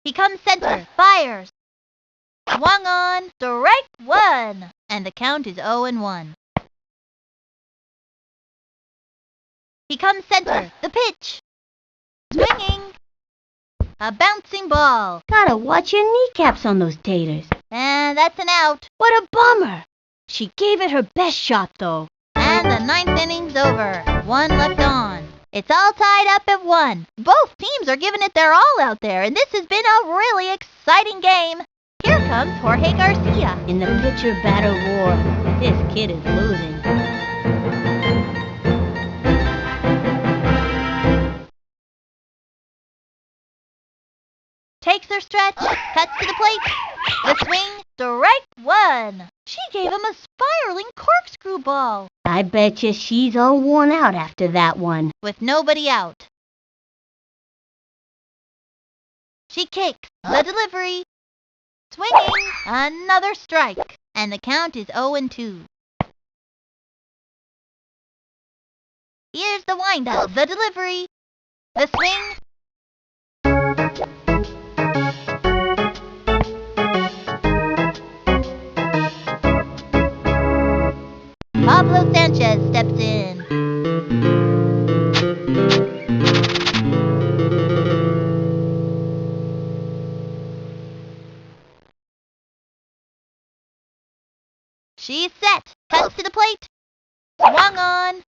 He comes center. Fires. Swung on. Strike 1. And the count is 0-1. He comes center. The pitch. Swinging. A bouncing ball. Gotta watch your kneecaps on those taters. And that's an out. What a bummer! She gave it her best shot, though. And the 9th inning's over. 1 left on. It's all tied up at 1. Both teams are giving it their all out there, and this has been a really exciting game. Here comes Jorge Garcia. In the pitcher-batter war, this kid is losing. Takes her stretch, cuts to the plate. The swing, strike 1. She gave him a spiraling corkscrew ball. I bet you she's all worn out after that one. With nobody out. She kicks the delivery. Swinging, another strike. And the count is 0-2. Here's the windup, the delivery. The swing. Pablo Sanchez steps in. She's set. Cuts to the plate. Swung on.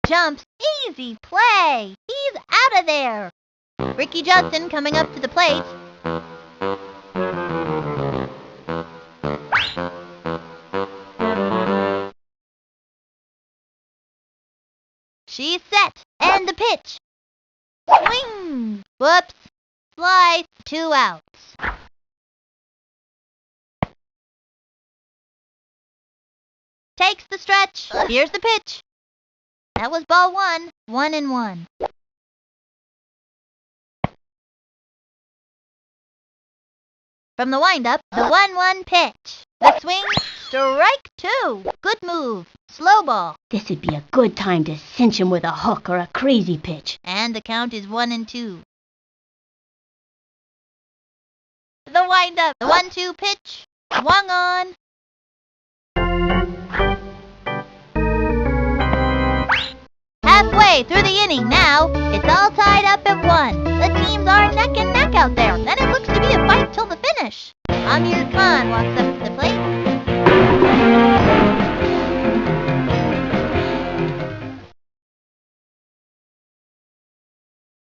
Jumps. Easy play. He's out of there. Ricky Johnson coming up to the plate. She's set. And the pitch. Swing. Whoops. Slice. 2 outs. Takes the stretch. Here's the pitch. That was ball 1. 1-1. From the windup, the 1-1 pitch. The swing, strike 2. Good move. Slow ball. This would be a good time to cinch him with a hook or a crazy pitch. And the count is 1-2. The windup, the 1-2 pitch. Swung on. Halfway through the inning now. It's all tied up at 1. The teams are neck and neck out there. Then it looks to be a fight till the finish. Amir Khan walks up to the plate.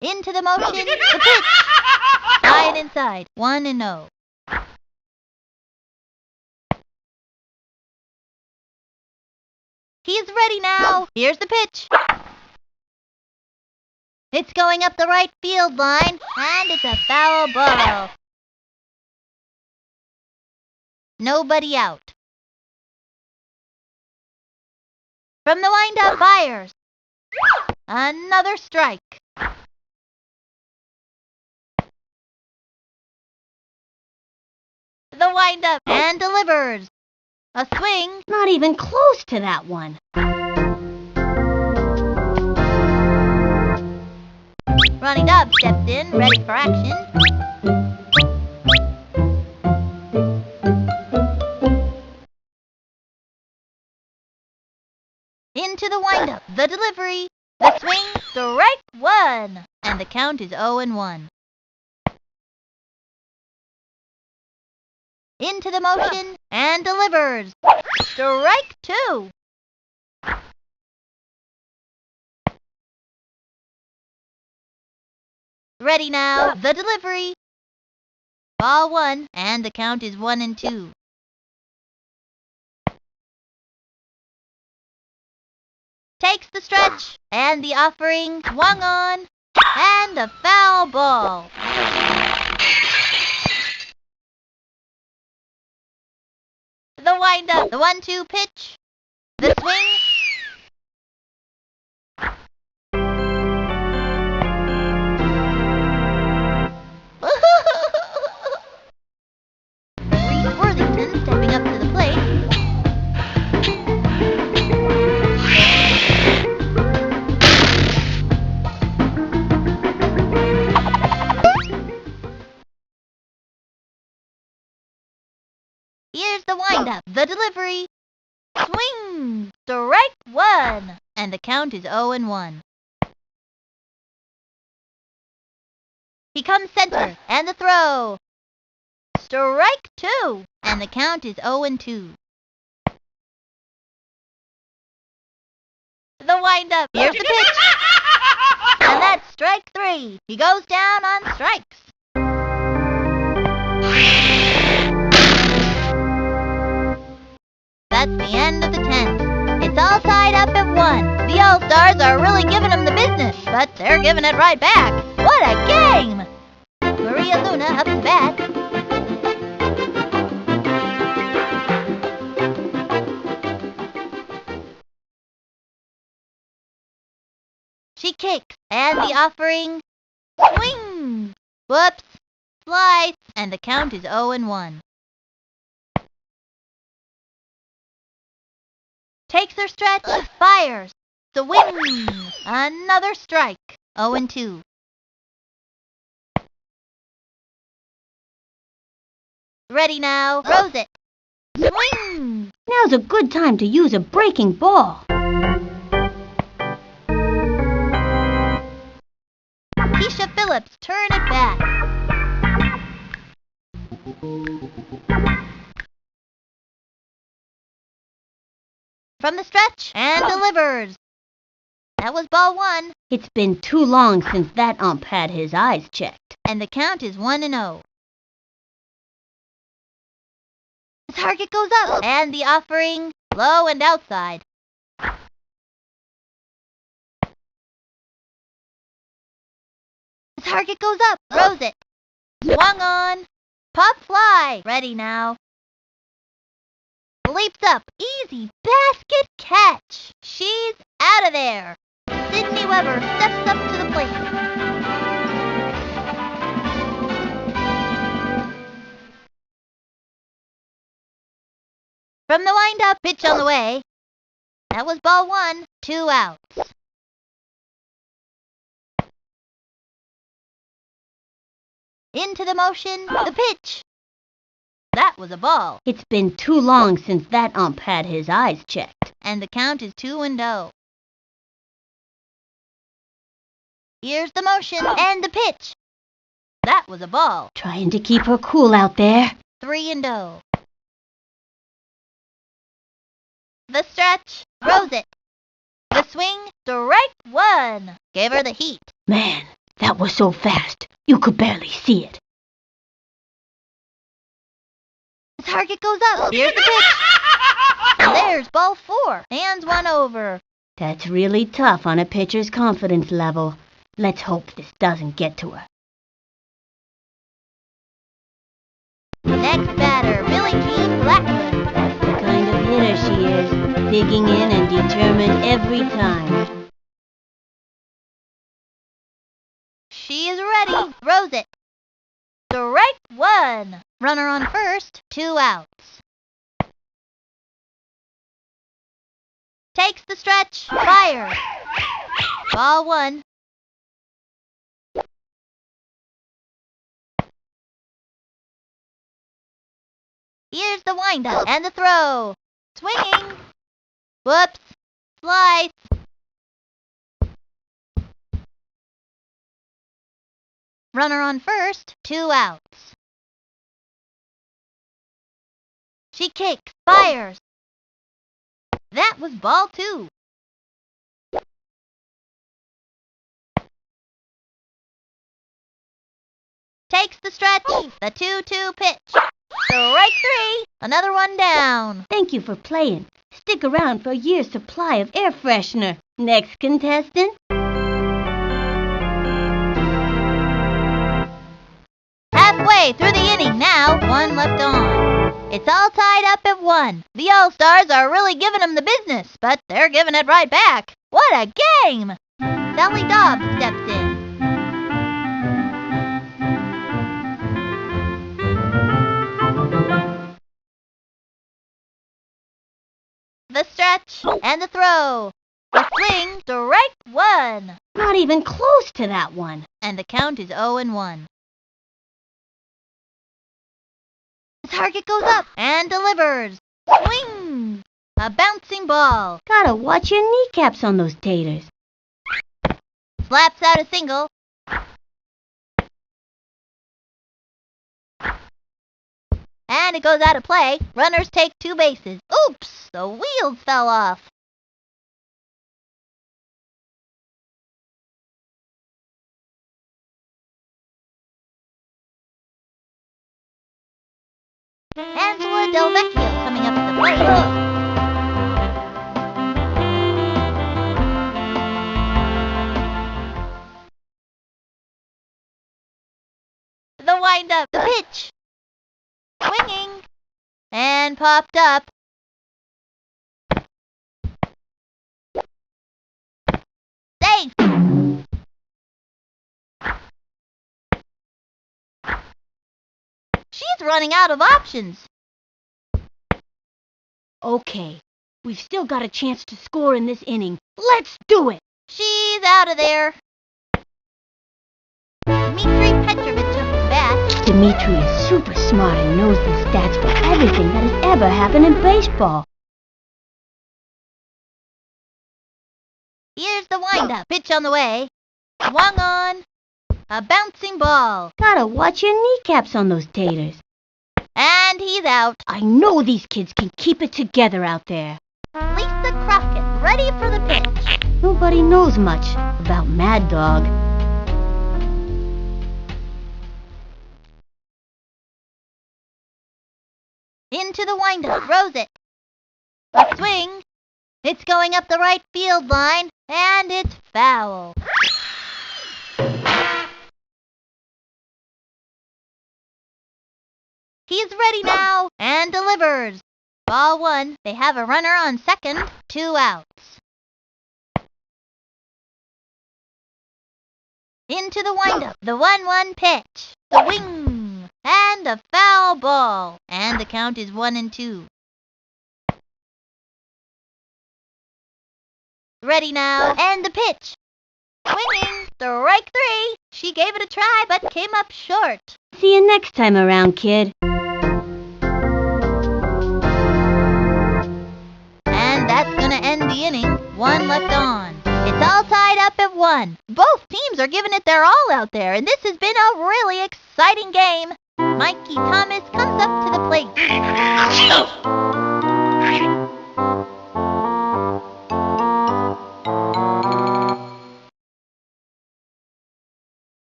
Into the motion, the pitch. High and inside, 1-0. He's ready now. Here's the pitch. It's going up the right field line, and it's a foul ball. Nobody out. From the windup, fires. Another strike. The windup and delivers. A swing. Not even close to that one. Ronnie Dobbs stepped in, ready for action. Into the windup, the delivery, the swing, strike 1. And the count is 0-1. Into the motion and delivers. Strike 2. Ready now, the delivery. Ball 1, and the count is 1-2. Takes the stretch, and the offering, swung on, and a foul ball. The windup, the 1-2 pitch, the swing. Reese Worthington stepping up to the plate. Here's the windup, the delivery. Swing! Strike 1! And the count is 0-1. He comes center, and the throw. Strike 2! And the count is 0-2. The windup, here's the pitch. And that's strike 3. He goes down on strikes. That's the end of the 10th. It's all tied up at 1. The All-Stars are really giving them the business, but they're giving it right back. What a game! Maria Luna up to bat. She kicks, and the offering, swing! Whoops! Slice! And the count is 0-1. Takes her stretch, fires, swing, another strike, 0-2. Ready now, throws it, swing. Now's a good time to use a breaking ball. Keisha Phillips, turn it back. from the stretch and delivers. That was ball 1. It's been too long since that ump had his eyes checked. And the count is 1-0. The target goes up, and the offering low and outside. The target goes up, throws it. Swung on. Pop fly. Ready now. Leaps up. Easy basket catch. She's out of there. Sydney Weber steps up to the plate. From the wind-up, pitch on the way. That was ball 1, 2 outs. Into the motion, the pitch. That was a ball. It's been too long since that ump had his eyes checked. And the count is 2-0. Here's the motion and the pitch. That was a ball. Trying to keep her cool out there. 3-0. The stretch, throws it. The swing, strike 1. Gave her the heat. Man, that was so fast, you could barely see it. The target goes up. Here's the pitch. And there's ball 4. Hands 1 over. That's really tough on a pitcher's confidence level. Let's hope this doesn't get to her. Next batter, Billie Jean Blackman. That's the kind of hitter she is, digging in and determined every time. She is ready. Throws it. Strike 1. Runner on first. 2 outs. Takes the stretch. Fires. Ball 1. Here's the windup and the throw. Swinging. Whoops. Slice. Runner on first, 2 outs. She kicks, fires. That was ball 2. Takes the stretch, the 2-2 pitch. Strike 3, another one down. Thank you for playing. Stick around for a year's supply of air freshener. Next contestant. Halfway through the inning now, 1 left on. It's all tied up at 1. The All-Stars are really giving them the business, but they're giving it right back. What a game! Sally Dobbs steps in. The stretch and the throw. The swing, strike 1. Not even close to that one. And the count is 0-1. The target goes up and delivers. Swings. A bouncing ball. Gotta watch your kneecaps on those taters. Slaps out a single. And it goes out of play. Runners take 2 bases. Oops! The wheels fell off. Angela Del Vecchio coming up at the plate. The wind-up, the pitch. Swinging. And popped up. Safe. She's running out of options. Okay, we've still got a chance to score in this inning. Let's do it! She's out of there. Dmitri Petrovich up to bat. Dmitri is super smart and knows the stats for everything that has ever happened in baseball. Here's the wind-up. Pitch on the way. Swung on. A bouncing ball. Gotta watch your kneecaps on those taters. And he's out. I know these kids can keep it together out there. Lisa ready for the pitch. Nobody knows much about Mad Dog. Into the windup, throws it. A swing. It's going up the right field line, and it's foul. He's ready now and delivers. Ball 1. They have a runner on second, 2 outs. Into the windup, the 1-1 pitch. The wing, and a foul ball. And the count is 1-2. Ready now, and the pitch. Swinging, strike 3. She gave it a try, but came up short. See you next time around, kid. And that's gonna end the inning. 1 left on. It's all tied up at 1. Both teams are giving it their all out there, and this has been a really exciting game. Mikey Thomas comes up to the plate.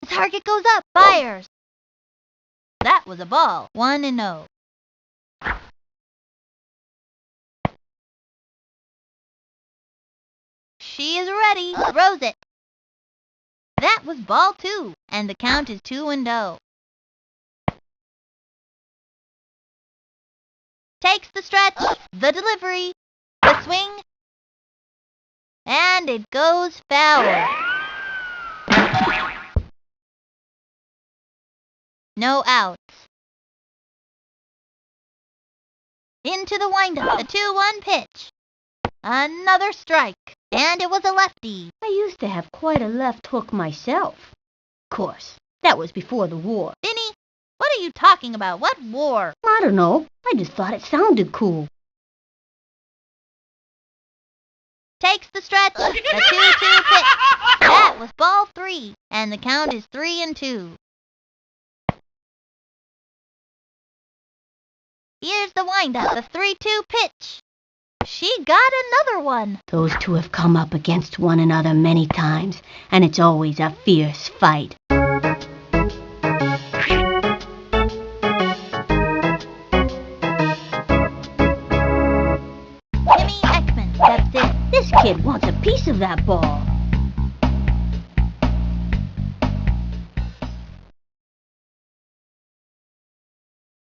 The target goes up, fires. That was a ball, 1-0. She is ready, throws it. That was ball 2, and the count is 2-0. Takes the stretch, the delivery, the swing, and it goes foul. No outs. Into the windup, the 2-1 pitch. Another strike, and it was a lefty. I used to have quite a left hook myself. Of course, that was before the war. Vinny, what are you talking about? What war? I don't know. I just thought it sounded cool. Takes the stretch, the 2-2 pitch. That was ball 3, and the count is 3-2. Here's the windup, the 3-2 pitch. She got another one. Those two have come up against one another many times, and it's always a fierce fight. Timmy Ekman steps in. This kid wants a piece of that ball.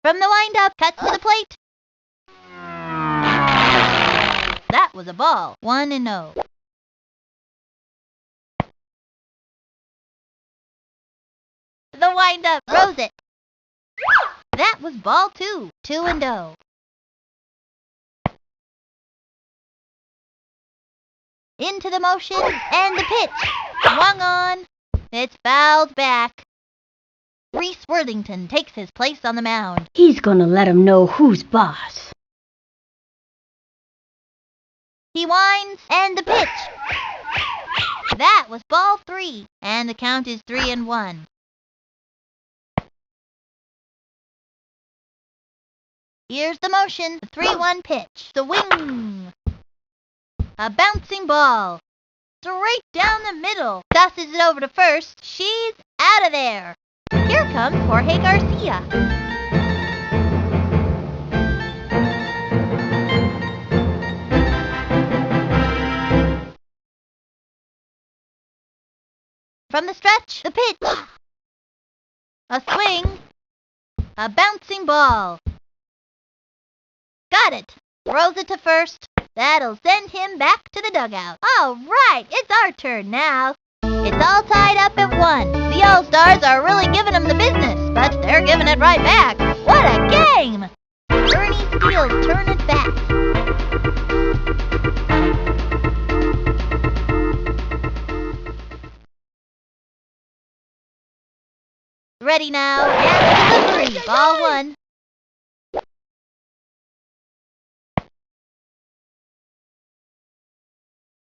From the windup, cuts to the plate. That was a ball, 1-0. The windup, throws it. That was ball 2, 2-0. Into the motion, and the pitch. Swung on. It's fouled back. Reese Worthington takes his place on the mound. He's gonna let him know who's boss. He winds, and the pitch. That was ball 3, and the count is 3-1. Here's the motion, the 3-1 pitch. The wing. A bouncing ball. Straight down the middle. Tosses it over to first. She's out of there. Here comes Jorge Garcia. From the stretch, the pitch. A swing. A bouncing ball. Got it. Throws it to first. That'll send him back to the dugout. All right, it's our turn now. It's all tied up at 1. The All-Stars are really giving them the business, but they're giving it right back. What a game! Bernie Steele turn it back. Ready now, and delivery. Ball 1.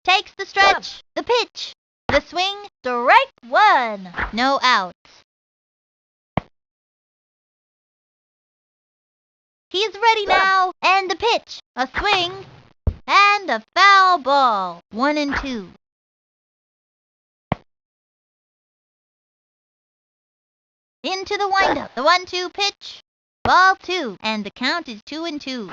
Takes the stretch, the pitch, the swing, strike 1. No outs. He's ready now, and the pitch, a swing, And a foul ball. 1-2. Into the windup. The 1-2 pitch. Ball 2. And the count is 2-2.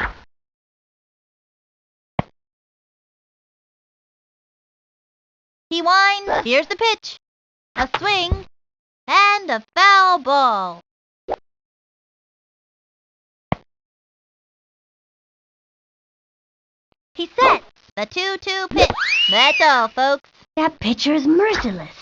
He winds. Here's the pitch. A swing. And a foul ball. He sets the 2-2 pitch. That's all, folks. That pitcher is merciless.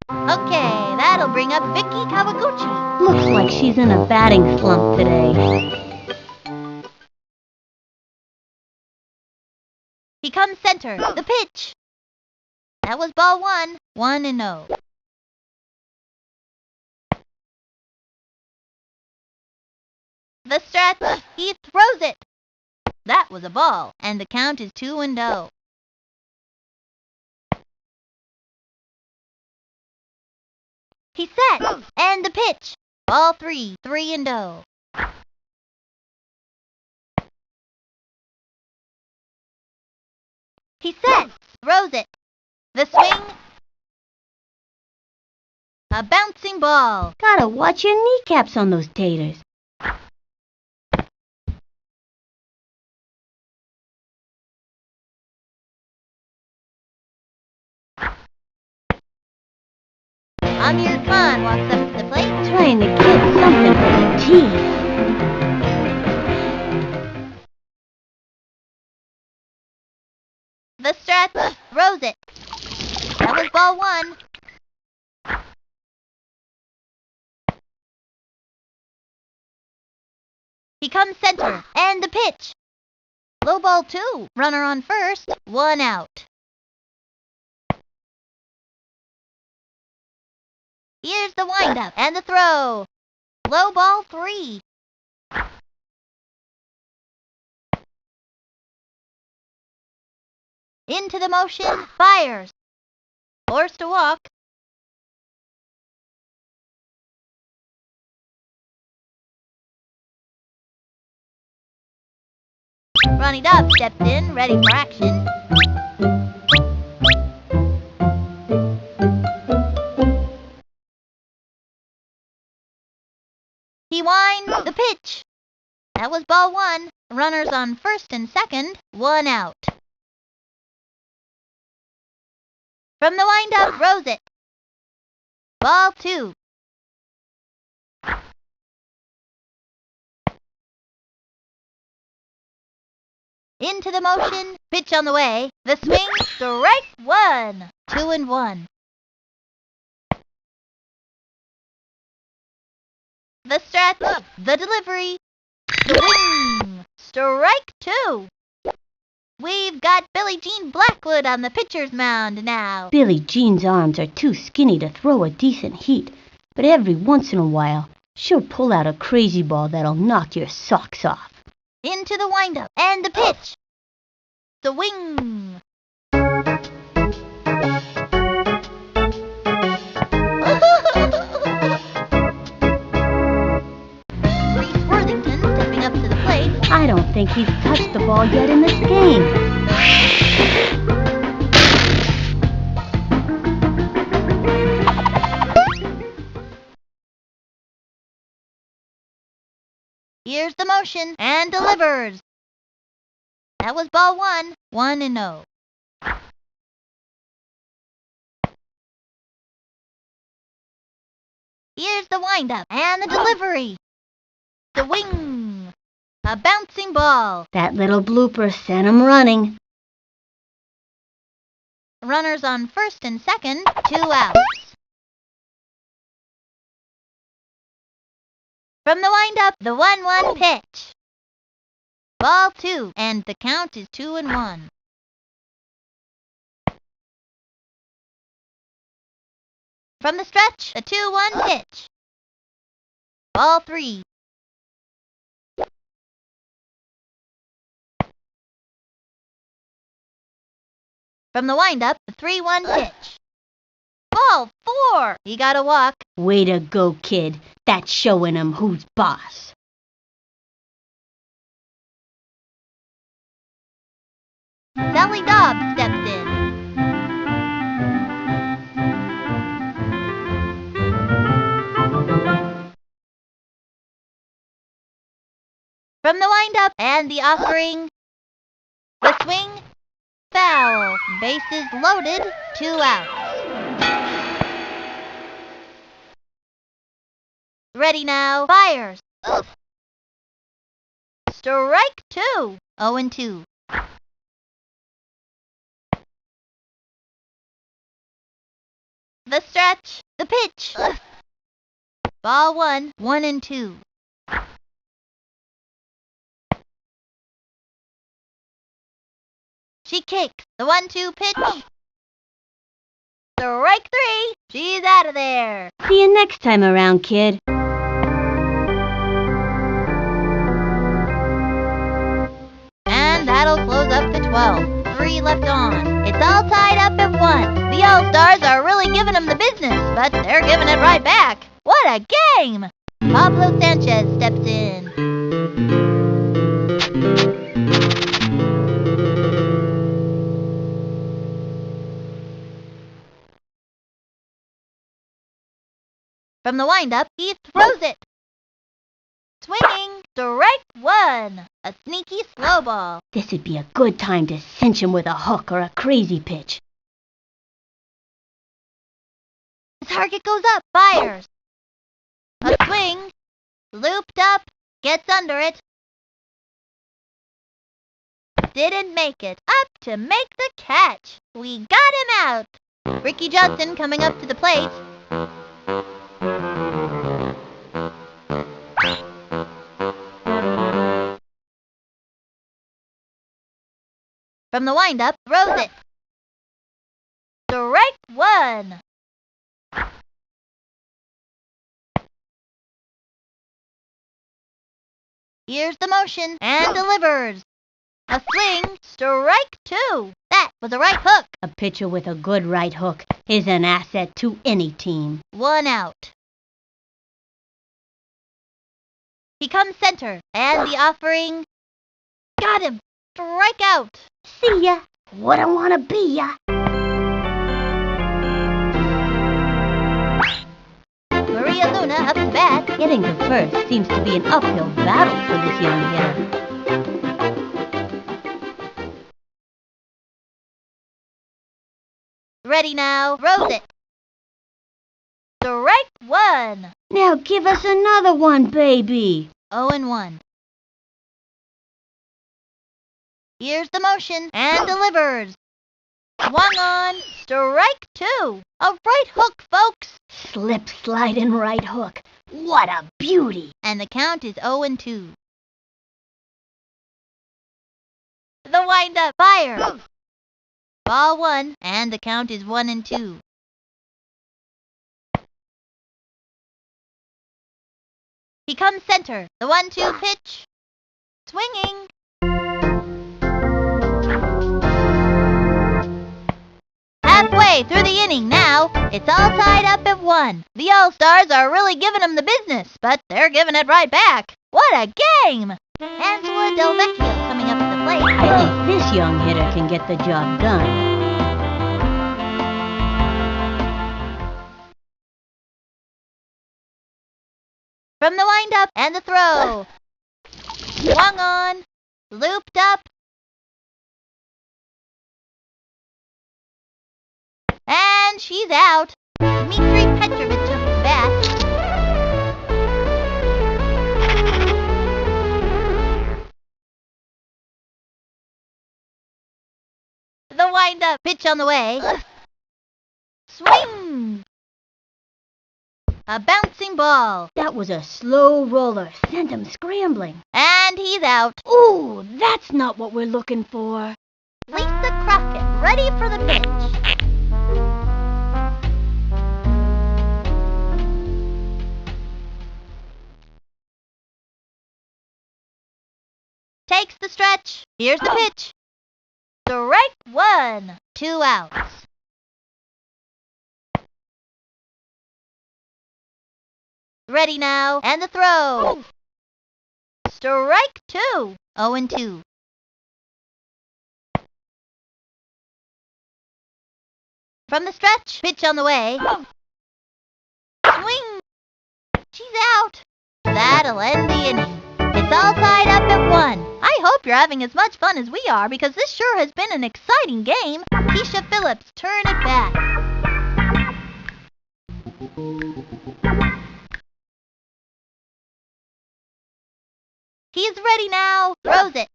Okay, that'll bring up Vicky Kawaguchi. Looks like she's in a batting slump today. He comes center. The pitch. That was ball 1. 1-0. The stretch. He throws it. That was a ball, and the count is 2-0. He sets, and the pitch. Ball 3. 3-0. He sets, throws it. The swing. A bouncing ball. Gotta watch your kneecaps on those taters. Amir Khan walks up to the plate. Trying to get something for the teeth. The stretch, throws it. That was ball 1. He comes center, and the pitch. Low ball 2, runner on first, 1 out. Here's the windup and the throw. Low ball 3. Into the motion, fires. Forced to walk. Ronnie Dobb stepped in, ready for action. He winds the pitch. That was ball 1. Runners on first and second, 1 out. From the windup, throws it. Ball 2. Into the motion, pitch on the way. The swing, strike 1. 2-1. The stretch, the delivery, swing, strike 2. We've got Billie Jean Blackwood on the pitcher's mound now. Billie Jean's arms are too skinny to throw a decent heat, but every once in a while, she'll pull out a crazy ball that'll knock your socks off. Into the windup and the pitch. Swing. Reese Worthington stepping up to the plate. I don't think he's touched the ball yet in this game. Here's the motion and delivers. That was ball 1. 1-0. Here's the windup and the delivery. The wing. A bouncing ball. That little blooper sent him running. Runners on first and second, 2 outs. From the windup, the 1-1 pitch. Ball 2, and the count is 2-1. From the stretch, a 2-1 pitch. Ball 3. From the windup, the 3-1 pitch. Ball 4. He got a walk. Way to go, kid. That's showing him who's boss. Sally Dobbs steps in. From the windup and the offering, the swing, foul. Bases loaded, 2 outs. Ready now, fires. Strike 2, 0-2. The stretch, the pitch. Ball 1, 1-2. She kicks, the 1-2 pitch. Strike 3, she's out of there. See you next time around, kid. And that'll close up the 12. 3 left on. It's all tied up at 1. The All-Stars are really giving them the business, but they're giving it right back. What a game! Pablo Sanchez steps in. From the windup, he throws it. Swinging, strike 1. A sneaky slow ball. This would be a good time to cinch him with a hook or a crazy pitch. The target goes up, fires. A swing, looped up, gets under it. Didn't make it. Up to make the catch. We got him out. Ricky Johnson coming up to the plate. From the windup, throws it. Strike 1. Here's the motion and delivers. A swing, strike 2. That was a right hook. A pitcher with a good right hook is an asset to any team. 1 out. He comes center, and the offering. Got him. Strike out. See ya. Wouldn't wanna be ya. Maria Luna up to bat. Getting to first seems to be an uphill battle for this young hitter. Ready now, throws it. Strike 1. Now give us another one, baby. 0-1. Here's the motion and delivers. Swung on, strike 2. A right hook, folks. Slip sliding right hook. What a beauty. And the count is 0-2. The windup, fire. Ball 1, and the count is 1-2. He comes center. The 1-2 pitch. Swinging. Halfway through the inning now. It's all tied up at 1. The All-Stars are really giving them the business, but they're giving it right back. What a game! Angela Del Vecchio coming up to the plate. I think this young hitter can get the job done. From the windup and the throw. Swung on, looped up, and she's out. Dmitry Petrovich up to bat. The windup, pitch on the way. Swing! A bouncing ball. That was a slow roller. Sent him scrambling. And he's out. Ooh, that's not what we're looking for. Lisa Crockett, ready for the pitch. Takes the stretch. Here's the pitch. Strike 1. 2 outs. Ready now, and the throw. Strike 2. 0-2. From the stretch, pitch on the way. Swing! She's out. That'll end the inning. It's all tied up at 1. I hope you're having as much fun as we are because this sure has been an exciting game. Keisha Phillips, turn it back. He's ready now. Throws it.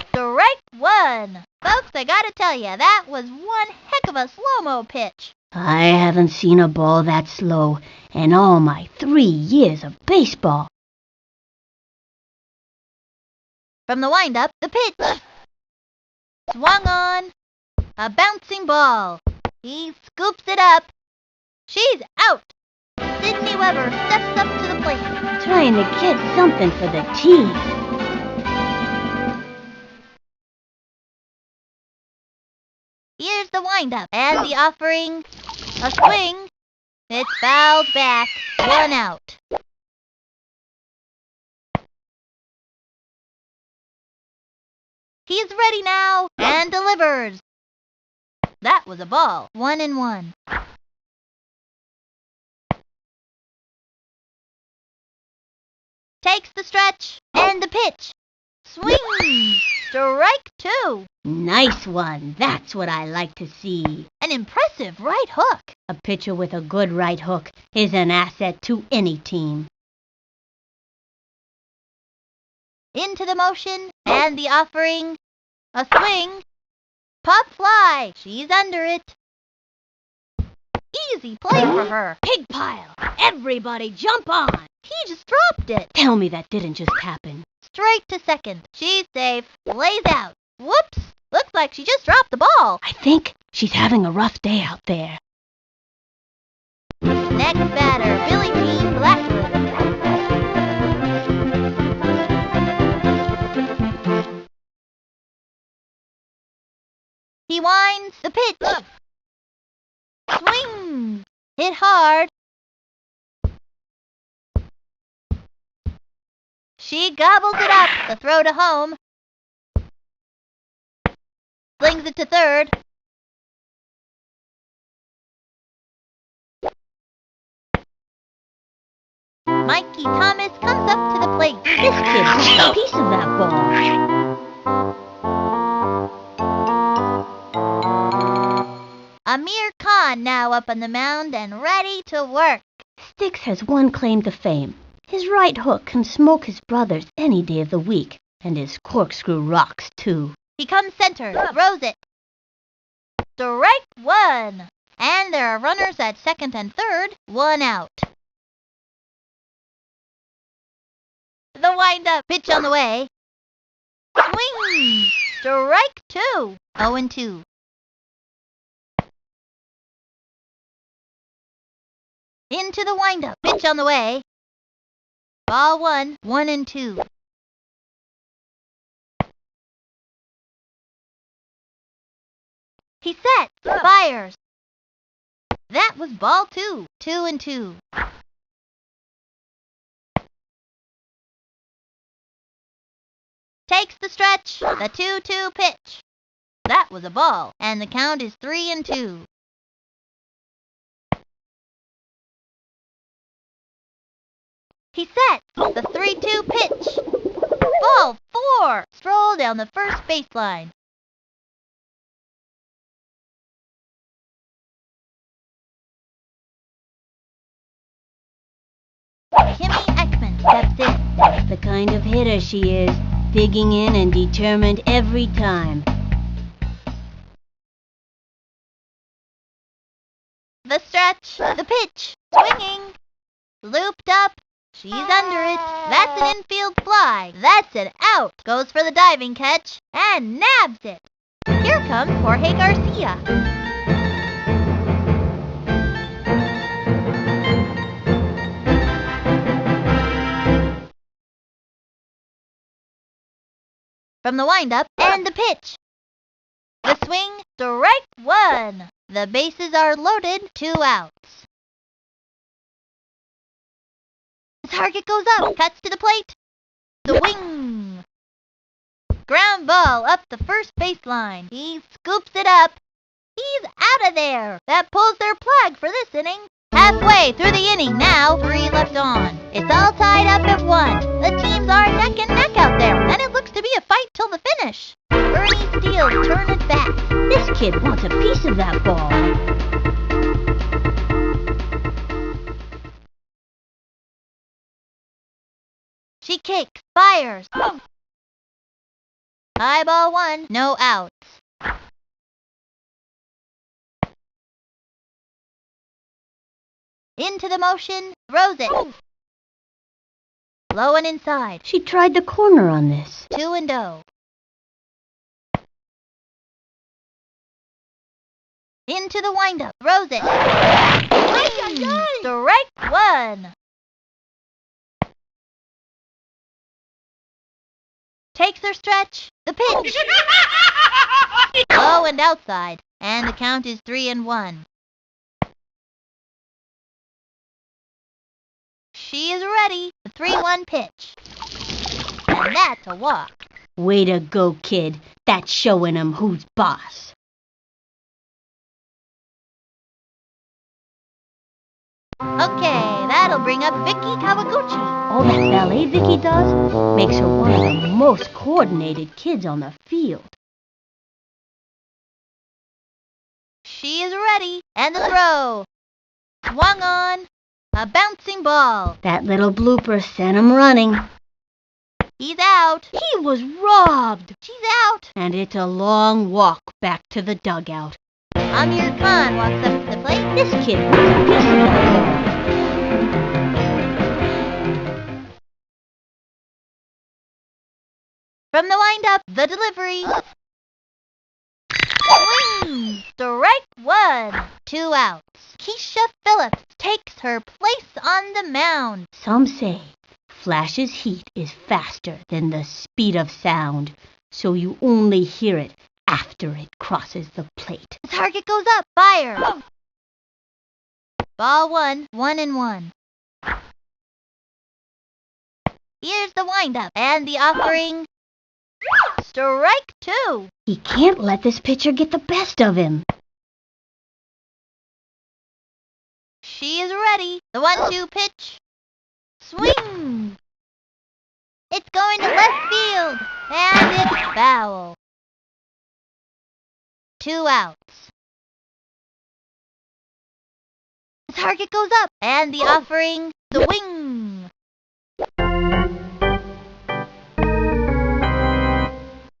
Strike 1. Folks, I gotta tell you, that was one heck of a slow-mo pitch. I haven't seen a ball that slow in all my 3 years of baseball. From the windup, the pitch. Swung on. A bouncing ball. He scoops it up. She's out. Sydney Weber steps up to the plate. Trying to get something for the team. Here's the windup and the offering. A swing. It's fouled back. 1 out. He's ready now and delivers. That was a ball. 1-1. Takes the stretch and the pitch. Swing! Strike 2. Nice one. That's what I like to see. An impressive right hook. A pitcher with a good right hook is an asset to any team. Into the motion and the offering. A swing. Pop fly. She's under it. Easy play for her. Pig pile. Everybody jump on. He just dropped it. Tell me that didn't just happen. Straight to second. She's safe. Lays out. Whoops. Looks like she just dropped the ball. I think she's having a rough day out there. Next batter, Billie Jean Blackwood. He winds the pitch. Swing. Hit hard. She gobbles it up. The throw to home. Slings it to third. Mikey Thomas comes up to the plate. This kid wants a piece of that ball. Amir Khan now up on the mound and ready to work. Sticks has one claim to fame. His right hook can smoke his brothers any day of the week, and his corkscrew rocks too. He comes center, throws it. Strike 1. And there are runners at second and third, 1 out. The windup, pitch on the way. Swing! Strike 2. 0-2. Into the windup, pitch on the way. Ball 1, 1-2. He sets, fires. That was ball 2, 2-2. Takes the stretch, the 2-2 pitch. That was a ball, and the count is 3-2. He sets the 3-2 pitch. Ball 4. Stroll down the first baseline. Kimmy Ekman steps in. The kind of hitter she is, digging in and determined every time. The stretch, the pitch, swinging, looped up. She's under it. That's an infield fly. That's an out. Goes for the diving catch and nabs it. Here comes Jorge Garcia. From the windup and the pitch. The swing, strike 1. The bases are loaded, 2 outs. The target goes up, cuts to the plate. The wing. ground ball up the first baseline. He scoops it up. He's out of there. That pulls their plug for this inning. Halfway through the inning now, 3 left on. It's all tied up at 1. The teams are neck and neck out there, and it looks to be a fight till the finish. Bernie steals turn at bat. This kid wants a piece of that ball. She kicks, fires. High ball 1, no outs. Into the motion, throws it. Low and inside. She tried the corner on this. 2-0. Into the windup, throws it. Strike 1. Takes her stretch. The pitch. Low and outside. And the count is 3-1. She is ready. The 3-1 pitch. And that's a walk. Way to go, kid. That's showing 'em who's boss. Okay, that'll bring up Vicky Kawaguchi. All that ballet Vicky does makes her one of the most coordinated kids on the field. She is ready. And the throw. Swung on. A bouncing ball. That little blooper sent him running. He's out. He was robbed. She's out. And it's a long walk back to the dugout. Amir Khan walks up to the plate. This kid wants a piece of that. From the windup, the delivery. Swing! Strike 1. 2 outs. Keisha Phillips takes her place on the mound. Some say Flash's heat is faster than the speed of sound, so you only hear it after it crosses the plate. The target goes up. Fire. Ball 1, 1-1. Here's the windup and the offering. Strike 2. He can't let this pitcher get the best of him. She is ready. The 1-2 pitch. Swing. It's going to left field. And it's foul. 2 outs. The target goes up. And the offering. The wing.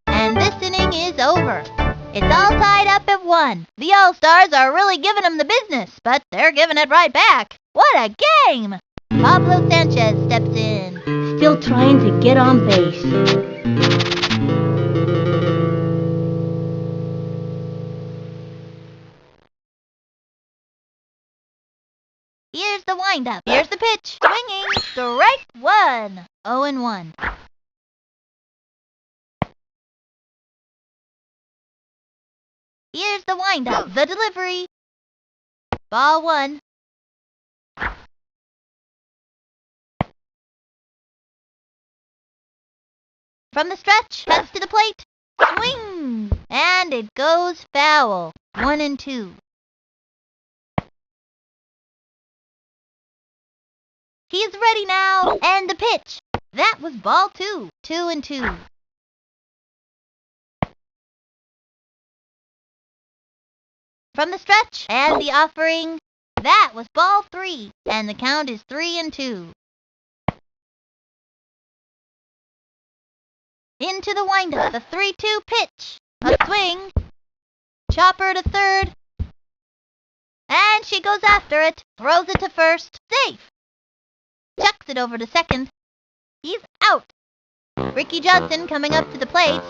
And this inning is over. It's all tied up at 1. The All-Stars are really giving them the business, but they're giving it right back. What a game! Pablo Sanchez steps in. Still trying to get on base. Here's the windup. Here's the pitch. Swinging. Strike 1. 0-1. Here's the windup. The delivery. Ball 1. From the stretch, cuts to the plate. Swing! And it goes foul. 1-2. He's ready now. And the pitch. That was ball 2. 2-2. From the stretch and the offering. That was ball 3. And the count is 3-2. Into the windup. The 3-2 pitch. A swing. Chopper to third. And she goes after it. Throws it to first. Safe. Chucks it over to second. He's out. Ricky Johnson coming up to the plate.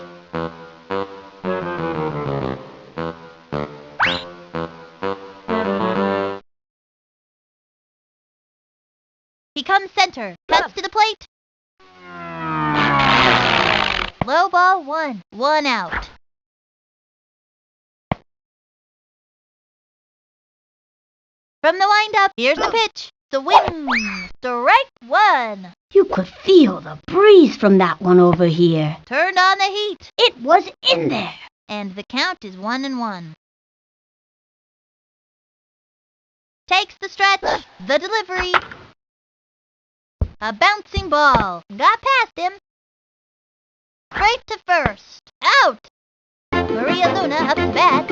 He comes center. Cuts to the plate. Low ball 1. 1 out. From the windup, here's the pitch. Swing! Strike one! You could feel the breeze from that one over here. Turned on the heat. It was in there. And the count is 1-1. Takes the stretch. The delivery. A bouncing ball. Got past him. Straight to first. Out! Maria Luna up to bat.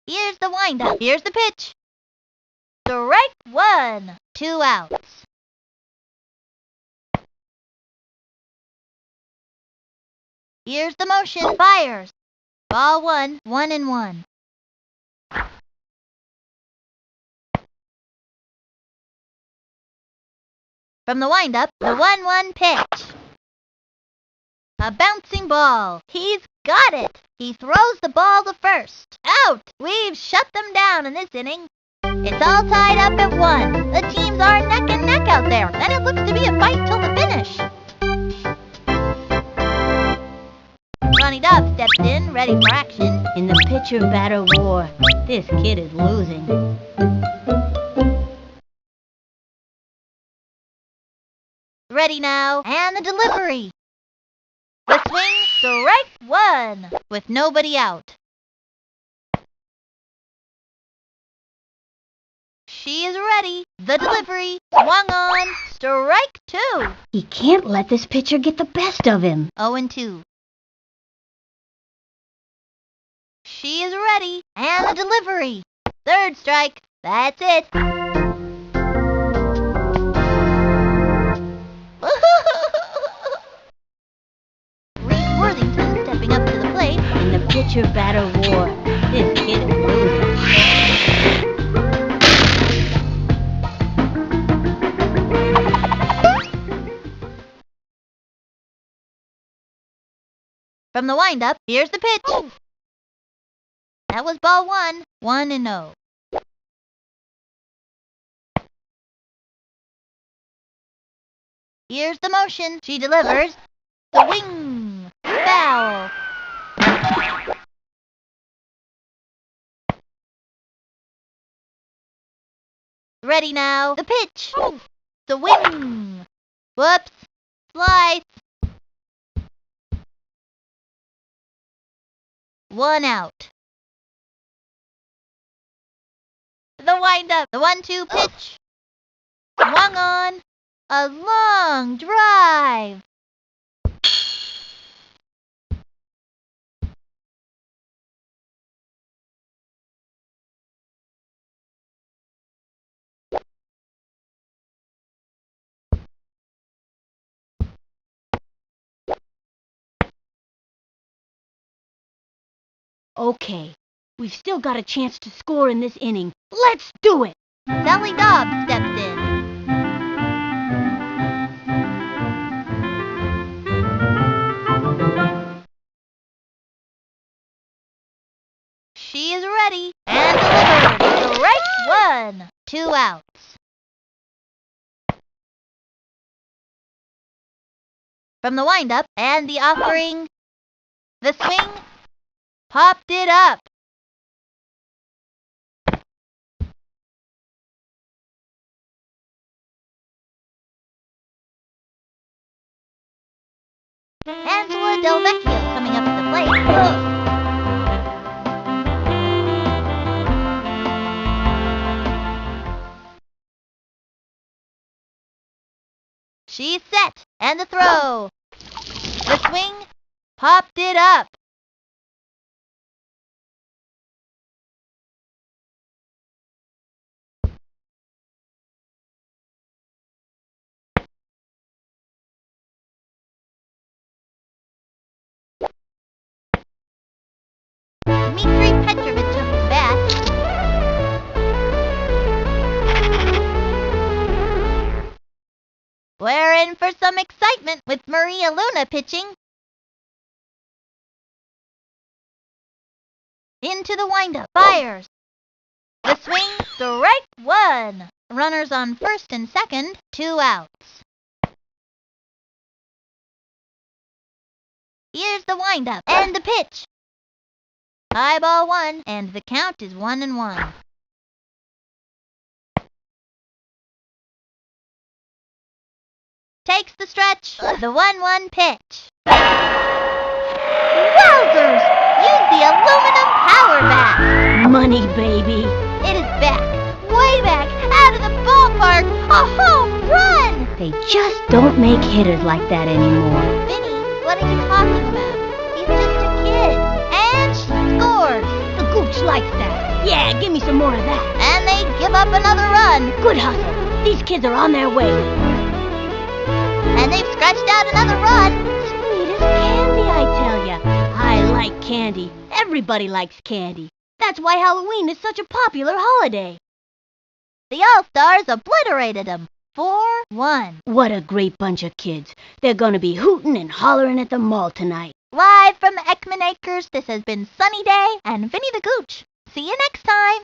Here's the windup. Here's the pitch. Strike one. 2 outs. Here's the motion. Fires. Ball 1, 1-1. From the windup, the 1-1 pitch. A bouncing ball. He's got it. He throws the ball to first. Out. We've shut them down in this inning. It's all tied up at 1. The teams are neck and neck out there, and it looks to be a fight till the finish. Ronnie Dobbs steps in, ready for action. In the pitcher-batter war, this kid is losing. Ready now, and the delivery. The swing, strike one, with nobody out. She is ready. The delivery, swung on, strike 2. He can't let this pitcher get the best of him. 0-2. She is ready, and the delivery. Third strike, that's it. Reese Worthington stepping up to the plate. In the pitcher-batter war, this kid is losing. From the windup, here's the pitch. That was ball 1, 1-0. Here's the motion. She delivers. Swing. Foul. Ready now. The pitch. Swing. Whoops. Slice. 1 out. The windup. The 1-2 pitch. Swung on. A long drive. Okay, we've still got a chance to score in this inning. Let's do it! Sally Dobbs steps in. She is ready and delivers. Strike 1. 2 outs. From the windup and the offering. The swing. Popped it up. Angela Del Vecchio coming up to the plate. She's set, and the throw. The swing, popped it up. Dmitri Petrovich up to bat. We're in for some excitement with Maria Luna pitching. Into the windup. Fires. The swing. Strike 1. Runners on first and second. 2 outs. Here's the wind-up and the pitch. Baaeball 1, and the count is 1-1. Takes the stretch, the 1-1 pitch. Wowzers! Use the aluminum power bat. Money, baby. It is back, way back, out of the ballpark. A home run! They just don't make hitters like that anymore. Vinny, what are you talking about? He's just a kid. And she scores. The gooch likes that. Yeah, give me some more of that. And they give up another run. Good hustle. These kids are on their way. And they've scratched out another run. Sweet as candy, I tell ya. I like candy. Everybody likes candy. That's why Halloween is such a popular holiday. The All-Stars obliterated them. 4-1. What a great bunch of kids. They're gonna be hooting and hollering at the mall tonight. Live from Ekman Acres, this has been Sunny Day and Vinny the Gooch. See you next time.